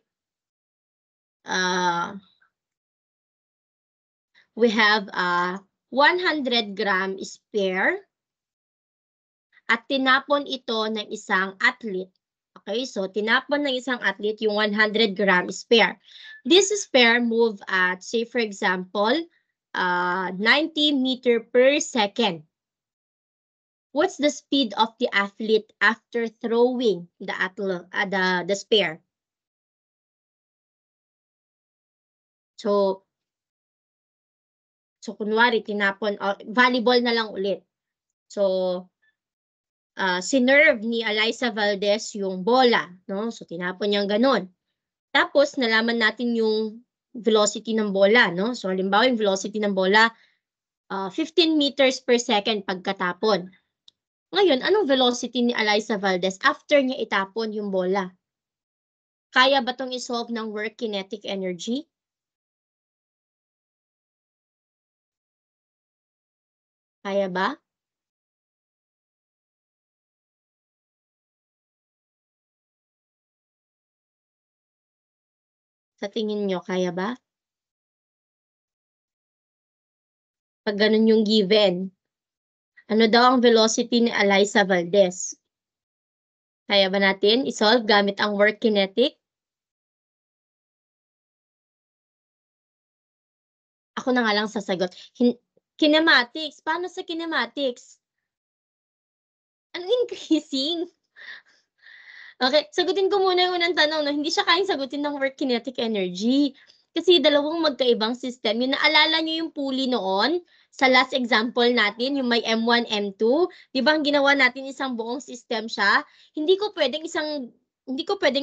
we have a 100 gram spare at tinapon ito ng isang athlete. Okay, so tinapon ng isang athlete yung 100 gram spare. This spare move at, say for example, 90 meter per second. What's the speed of the athlete after throwing the spare? So kunwari, tinapon, volleyball na lang ulit. So, sinerve ni Alyssa Valdez yung bola, no? So, tinapon niyang ganun. Tapos, nalaman natin yung velocity ng bola, no? So, halimbawa, yung velocity ng bola, 15 meters per second pagkatapon. Ngayon, anong velocity ni Alyssa Valdez after niya itapon yung bola? Kaya ba itong isolve ng work kinetic energy? Kaya ba? Sa tingin nyo, kaya ba? Pag ganun yung given, ano daw ang velocity ni Alyssa Valdez? Kaya ba natin isolve gamit ang work kinetic? Ako na nga lang sasagot. Kinematics. Paano sa kinematics? Ano increasing? Okay, sagutin ko muna yung unang tanong. No? Hindi siya kayang sagutin ng work kinetic energy. Kasi dalawang magkaibang system. Yung naalala nyo yung pulley noon, sa last example natin, yung may M1, M2, di ba ang ginawa natin isang buong system siya? Hindi ko pwedeng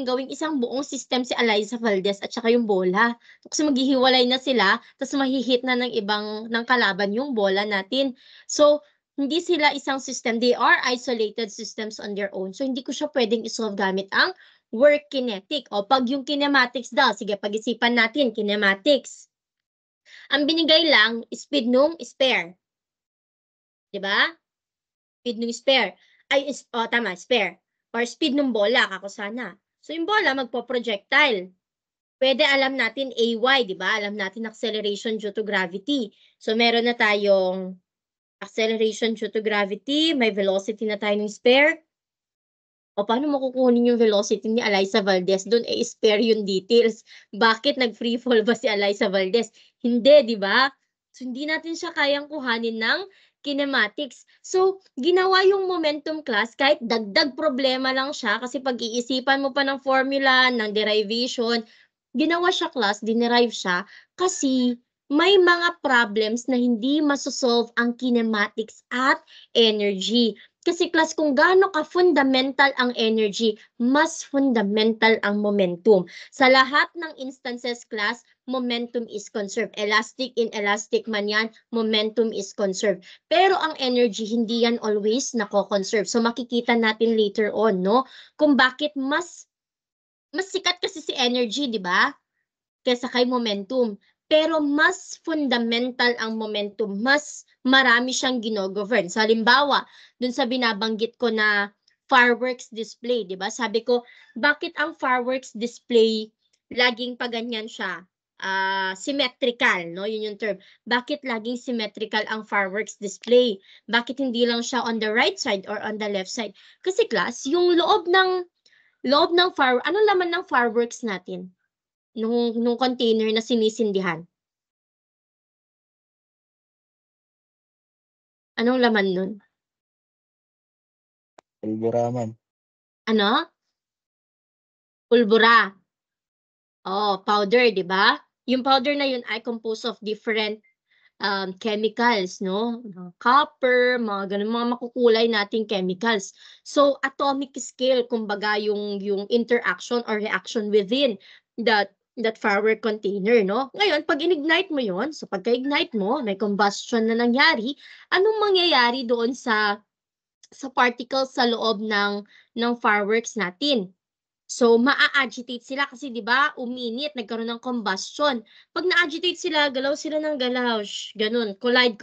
gawing isang buong system si Alyssa Valdez at saka yung bola. Kasi maghihiwalay na sila, tapos mahihit na ng kalaban yung bola natin. So, hindi sila isang system. They are isolated systems on their own. So, hindi ko siya pwedeng isolve gamit ang work kinetic. O, pag yung kinematics daw, sige, pag-isipan natin, kinematics. Ang binigay lang, speed nung spare. Diba? Speed nung spare. Tama, spare. Or speed nung bola, kako sana. So, yung bola, magpo-projectile. Pwede alam natin AY, di ba? Alam natin acceleration due to gravity. So, meron na tayong acceleration due to gravity, may velocity na tayo ng spare. O paano mo kukunin yung velocity ni Eliza Valdez doon, spare yung details. Bakit nag-free fall ba si Eliza Valdez? Hindi, di ba? So, hindi natin siya kayang kuhanin ng kinematics. So, ginawa yung momentum class kahit dagdag problema lang siya kasi pag-iisipan mo pa ng formula, ng derivation, ginawa siya class, dinerive siya kasi may mga problems na hindi masosolve ang kinematics at energy. Kasi class, kung gaano ka-fundamental ang energy, mas fundamental ang momentum. Sa lahat ng instances, class, momentum is conserved. Elastic, inelastic man yan, momentum is conserved. Pero ang energy, hindi yan always nako-conserve. So makikita natin later on, no? Kung bakit mas sikat kasi si energy, di ba? Kesa kay momentum. Pero mas fundamental ang momentum, mas marami siyang ginogovern. So, halimbawa, dun sa binabanggit ko na fireworks display, di ba? Sabi ko, bakit ang fireworks display laging paganyan siya? Symmetrical, no? Yun yung term. Bakit laging symmetrical ang fireworks display? Bakit hindi lang siya on the right side or on the left side? Kasi class, yung loob ng anong laman ng fireworks natin? Nung container na sinisindihan. Anong laman nun? Pulbura, ma'am. Ano? Pulbura. Oh, powder, di ba? Yung powder na yun ay composed of different chemicals, no? Copper, mga ganun, mga makukulay nating chemicals. So, atomic scale, kumbaga, yung interaction or reaction within that firework container, no? Ngayon, pag in-ignite mo yon, so pagka-ignite mo, may combustion na nangyari, anong mangyayari doon sa particles sa loob ng fireworks natin? So, maa-agitate sila kasi 'di ba, uminit, nagkaroon ng combustion. Pag na-agitate sila, galaw sila ng galaw, ganun, collide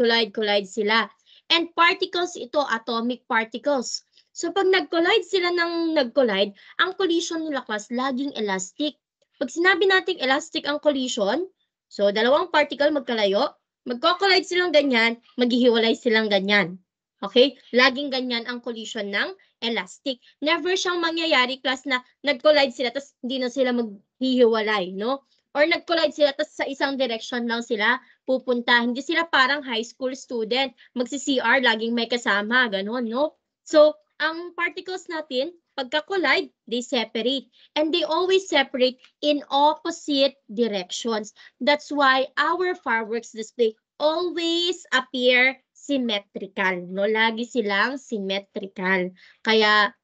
sila. And particles ito, atomic particles. So, pag nag-collide sila ng nag-collide, ang collision nila class laging elastic. Pag sinabi nating elastic ang collision, so dalawang particle magkalayo, magko-collide silang ganyan, maghihiwalay silang ganyan. Okay? Laging ganyan ang collision ng elastic. Never siyang mangyayari class na nag-collide sila tapos hindi na sila maghihiwalay, no? Or nag-collide sila tapos sa isang direction lang sila pupunta. Hindi sila parang high school student. Magsi-CR, laging may kasama, ganun, no? So, ang particles natin, pagka-collide, they separate. And they always separate in opposite directions. That's why our fireworks display always appear symmetrical, no? Lagi silang symmetrical. Kaya,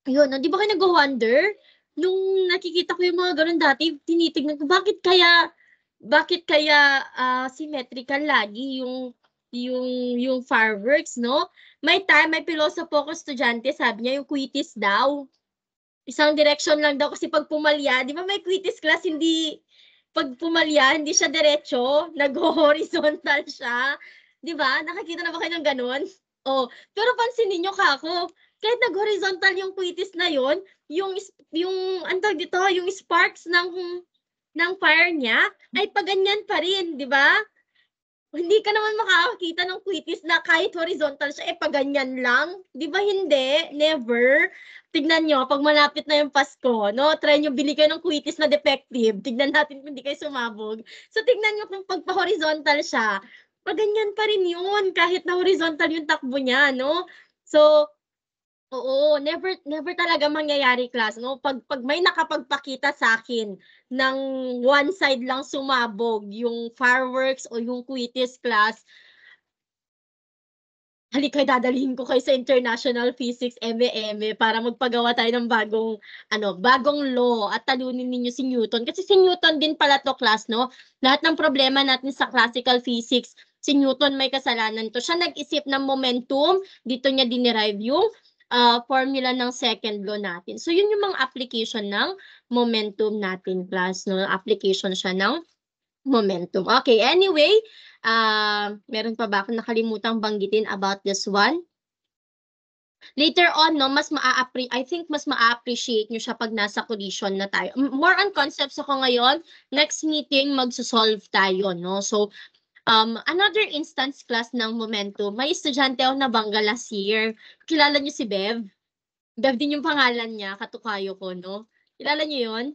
yun, no? Di ba kayo nag-wonder? Nung nakikita ko yung mga ganun dati, tinitignan ko, bakit kaya symmetrical lagi yung fireworks, no? May philosopher ko estudyante, sabi niya yung quitis daw. Isang direction lang daw kasi pag pumalya, di ba may quitis class, pag pumalya, hindi siya diretso, nag-horizontal siya. Di ba? Nakakita na ba kayo ng ganun? Oh, pero pansinin niyo kako, kahit nag-horizontal yung quitis na yon, yung antog dito, yung sparks ng fire niya ay paganyan pa rin, di ba? Hindi ka naman makakakita ng quitis na kahit horizontal siya, paganyan lang. Di ba hindi? Never. Tignan nyo, pag malapit na yung Pasko, no? Try nyo, bili kayo ng quitis na defective. Tignan natin kung hindi kayo sumabog. So, tignan nyo kung pagpa-horizontal siya, paganyan pa rin yun, kahit na horizontal yung takbo niya, no? So, oo, never talaga mangyayari class, no? Pag may nakapagpakita sa akin ng one side lang sumabog, yung fireworks o yung quitis class, halika, dadalhin ko kayo sa International Physics ME para magpagawa tayo ng bagong law at talunin ninyo si Newton. Kasi si Newton din pala to class, no? Lahat ng problema natin sa classical physics, si Newton may kasalanan to. Siya nag-isip ng momentum, dito niya dinerive yung formula ng second law natin. So, yun yung mga application ng momentum natin, class, no? Application siya ng momentum. Okay, anyway, meron pa ba akong nakalimutang banggitin about this one? Later on, no, I think mas ma-appreciate nyo siya pag nasa collision na tayo. More on concepts ako ngayon. Next meeting, magsosolve tayo, no? So, another instance class ng momentum, may estudyante ako nabangga last year. Kilala niyo si Bev? Bev din yung pangalan niya, katukayo ko 'no. Kilala niyo yun?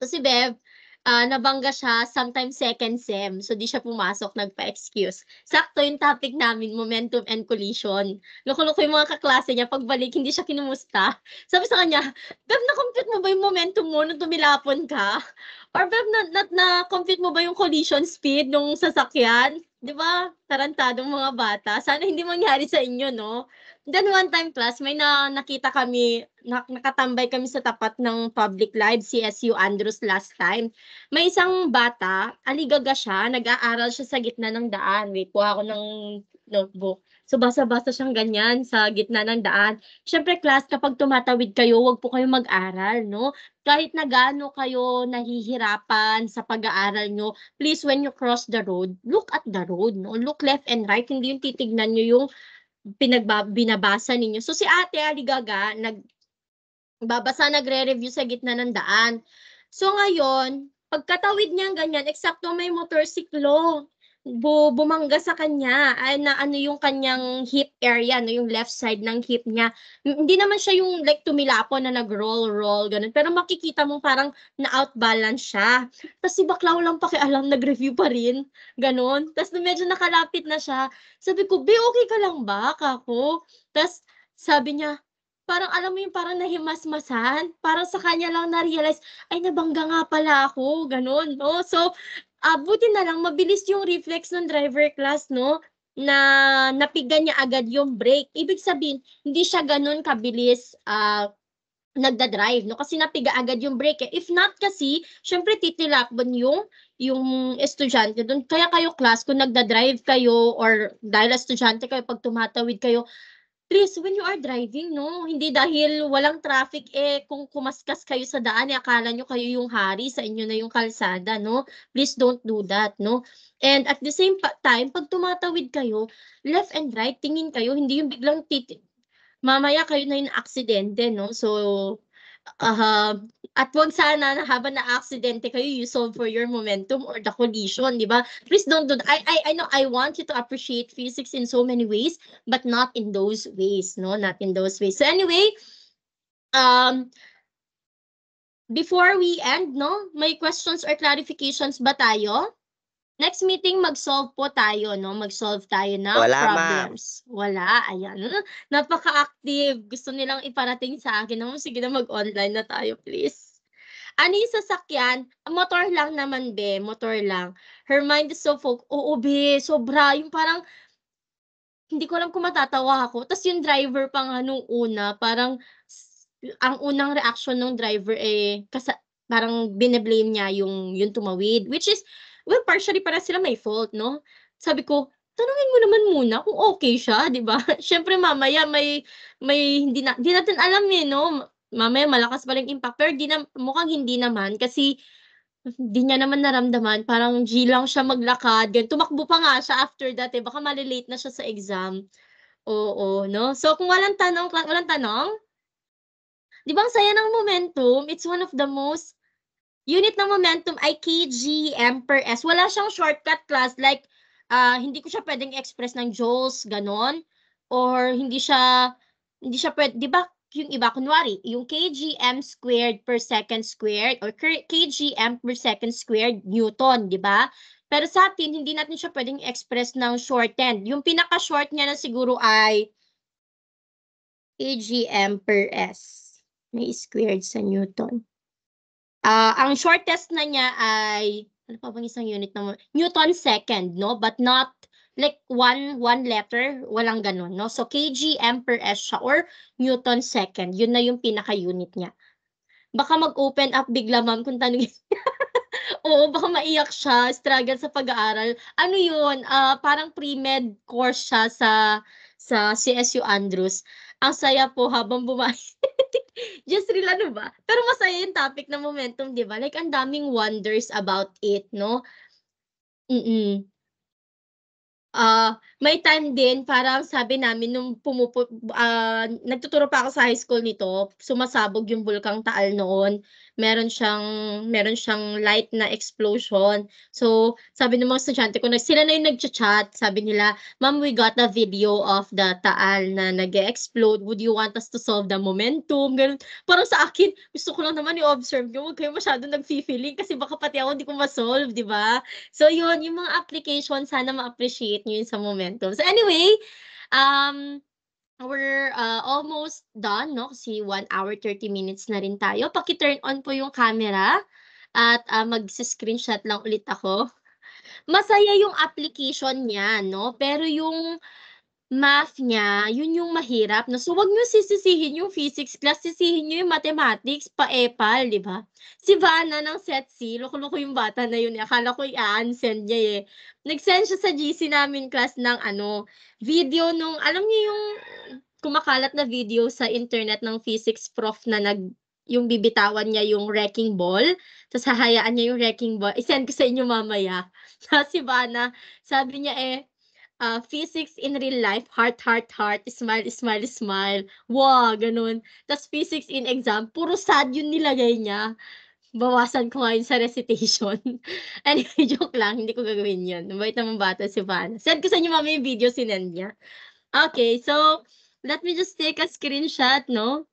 So si Bev, nabangga siya sometime second sem, so 'di siya pumasok, nagpa-excuse. Sakto yung topic namin momentum and collision. Loko-loko yung mga kaklase niya, pagbalik hindi siya kinumusta. Sabi sa kanya, "Bev, na-compute mo ba yung momentum mo nung tumilapon ka? Or Bev, na-compute mo ba yung collision speed nung sasakyan?" 'Di ba, tarantadong mga bata. Sana hindi mangyari sa inyo 'no? Then one time class, may nakita kami, nakatambay kami sa tapat ng public live, CSU Andrews last time. May isang bata, aligaga siya, nag-aaral siya sa gitna ng daan. Wait, kuha ako ng notebook. So basa-basa siyang ganyan sa gitna ng daan. Siyempre class, kapag tumatawid kayo, wag po kayong mag-aral, no? Kahit na gaano kayo nahihirapan sa pag-aaral nyo, please when you cross the road, look at the road, no? Look left and right, hindi yung titignan nyo yung binabasa ninyo. So si Ate Aligaga nagbabasa, nagre-review sa gitna ng daan. So ngayon, pagkatawid niya ganyan, eksakto may motorsiklo bumangga sa kanya, ay na ano yung kanyang hip area, no, yung left side ng hip niya. Hindi naman siya yung like tumilapon na nag-roll ganun, pero makikita mo parang na-outbalance siya. Tapos si bakla walang pakialam, nag-review pa rin, ganun. Tapos medyo nakalapit na siya, sabi ko, "Be, okay ka lang ba, kako?" Tapos sabi niya, parang alam mo yung parang nahimasmasan, parang sa kanya lang na-realize, "Ay, nabangga nga pala ako," gano'n 'no. So, buti na lang mabilis yung reflex ng driver class 'no, na napigan niya agad yung brake. Ibig sabihin, hindi siya gano'n kabilis, nagda-drive 'no, kasi napiga agad yung brake, eh. If not kasi, siyempre titilakbon yung estudyante dun. Kaya kayo class, kung nagda-drive kayo or dahil estudyante kayo, 'pag tumatawid kayo, please, when you are driving 'no, hindi dahil walang traffic, eh, kung kumaskas kayo sa daan, eh, akala niyo kayo yung hari, sa inyo na yung kalsada 'no. Please don't do that no. And at the same time, 'pag tumatawid kayo, left and right, tingin kayo, hindi yung biglang mamaya kayo na yung naaksidente 'no. So, at wag sana na habang naaksidente kayo, you solve for your momentum or the collision, 'di ba? Please don't do that. I know I want you to appreciate physics in so many ways, but not in those ways, no? Not in those ways. So anyway, um, before we end, no, may questions or clarifications ba tayo? Next meeting, mag-solve po tayo, no? Mag-solve tayo ng Wala, ma'am. problems. Wala, ayan. Napaka-active. Gusto nilang iparating sa akin, no? Sige na, mag-online na tayo, please. Ano yung sasakyan? Motor lang naman, be. Motor lang. Her mind is so oo, be. Sobra. Yung parang, hindi ko alam kung matatawa ako. Tas yung driver pa nga nung una, parang ang unang reaction nung driver, eh, parang bine-blame niya yung tumawid, which is, well, partially parehas sila may fault 'no. Sabi ko, tanungin mo naman muna kung okey siya, 'di ba? Siyempre mamaya may hindi natin alam, eh, 'no, mamaya malakas pa ring impact, pero mukhang hindi naman kasi hindi niya naman naramdaman, parang G lang siya maglakad, tumakbo pa nga siya after that, eh, baka male-late na siya sa exam. Oo 'no. So kung walang tanong? 'Di ba ang saya ng momentum? It's one of the most unit ng momentum ay kg/s. Wala siyang shortcut class like, hindi ko siya puwedeng express ng joules, gano'n, or hindi siya 'di ba yung iba kunwari yung kgm squared per second squared or kgm per second squared Newton, 'di ba? Pero sa'tin hindi natin siya puwedeng express ng shortened. Yung pinaka-short niya na siguro ay kgm/s. May squared sa Newton. Ang shortest na niya ay ano pa bang isang unit ng Newton second 'no, but not like one letter, walang gano'n 'no. So kgm/s siya or Newton second, yun na yung pinaka-unit niya. Baka mag-open up bigla ma'am kung tanungin oo, baka maiyak siya, struggle sa pag-aaral. Ano yun, parang pre-med course siya sa CSU Andrews. Ang saya po habang just real ano ba, pero masaya yung topic ng momentum 'di ba, like ang daming wonders about it 'no? Mm. May time din parang sabi namin nung nagtuturo pa ako sa high school nito, sumasabog yung Bulkang Taal noon. meron siyang light na explosion. So, sabi ng mga estudyante ko, sila na yung nagcha-chat, sabi nila, "Ma'am, we got a video of the Taal na nag-e-explode. Would you want us to solve the momentum?" Ganun. Parang sa akin, gusto ko lang naman i-observe yung, huwag kayo masyadong nag-fi-feeling kasi baka pati ako hindi ko ma-solve, di ba? So, yun, yung mga application, sana ma-appreciate nyo yun sa momentum. So, anyway, we're almost done, no? Kasi 1 hour 30 minutes na rin tayo. Paki-turn on po yung camera at mag-screenshot lang ulit ako. Masaya yung application niya, no? Pero yung math niya, yun yung mahirap, no? So, wag niyo sisisihin yung physics class, sisihin niyo yung mathematics, pa-epal, di ba? Si Vanna ng Set C, loko-loko yung bata na yun. Akala ko i-unsend niya eh. Nag-send siya sa GC namin class ng video nung, alam niyo yung kumakalat na video sa internet ng physics prof na yung bibitawan niya yung wrecking ball, tapos hahayaan niya yung wrecking ball. I-send ko sa inyo mamaya. Si Vanna, sabi niya physics in real life, heart, heart, heart, smile, smile, smile. Wow, ganun. Tapos physics in exam, puro sad yung nilagay niya. Bawasan ko nga yun sa recitation. Anyway, joke lang, hindi ko gagawin yun. Mabait naman bata si Vanna. Send ko sa inyo mamaya yung video sinend niya. Okay, so, let me just take a screenshot, no?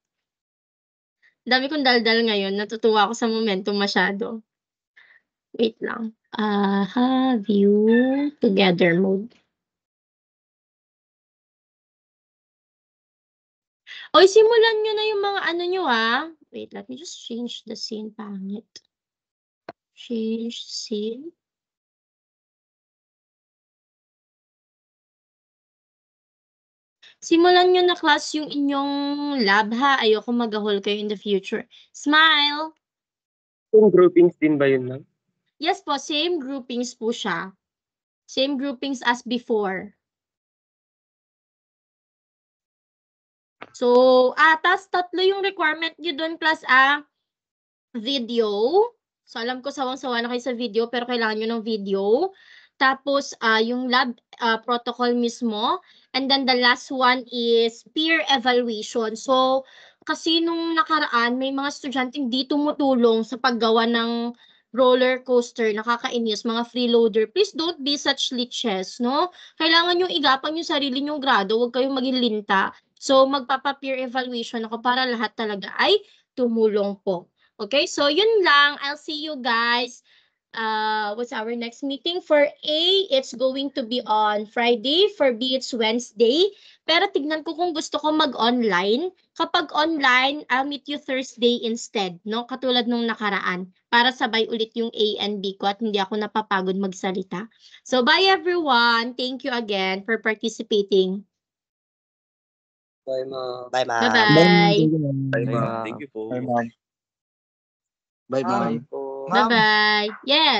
Dami kong daldal ngayon. Natutuwa ako sa momentum masyado. Wait lang. View together mode. Oy, simulan nyo na yung mga nyo Wait, let me just change the scene. Pangit. Change scene. Simulan nyo na class yung inyong lab ha. Ayoko mag-ahol kayo in the future. Smile! Yung groupings din ba yun, ma'am? Yes po, same groupings po siya. Same groupings as before. So, tas 3 yung requirement nyo doon, class video. So, alam ko sawang-sawa na kayo sa video, pero kailangan nyo ng video. Tapos, yung lab protocol mismo. And then, the last one is peer evaluation. So, kasi nung nakaraan, may mga estudyante hindi tumutulong sa paggawa ng roller coaster, nakakainis, mga freeloader. Please don't be such liches, no? Kailangan yung igapang yung sarili nyong grado, huwag kayong maging linta. So, magpapa-peer evaluation ako para lahat talaga ay tumulong po. Okay, so yun lang. I'll see you guys. What's our next meeting? For A, it's going to be on Friday. For B, it's Wednesday. Pero tignan ko kung gusto ko mag-online. Kapag online, I'll meet you Thursday instead, no? Katulad nung nakaraan. Para sabay ulit yung A and B ko at hindi ako napapagod magsalita. So, bye everyone. Thank you again for participating. Bye, ma'am. Bye, ma'am. Bye-bye. Bye, Bye, ma'am. ma'am. Thank you po. Bye, ma'am. Bye, ma'am. Bye-bye. Yes.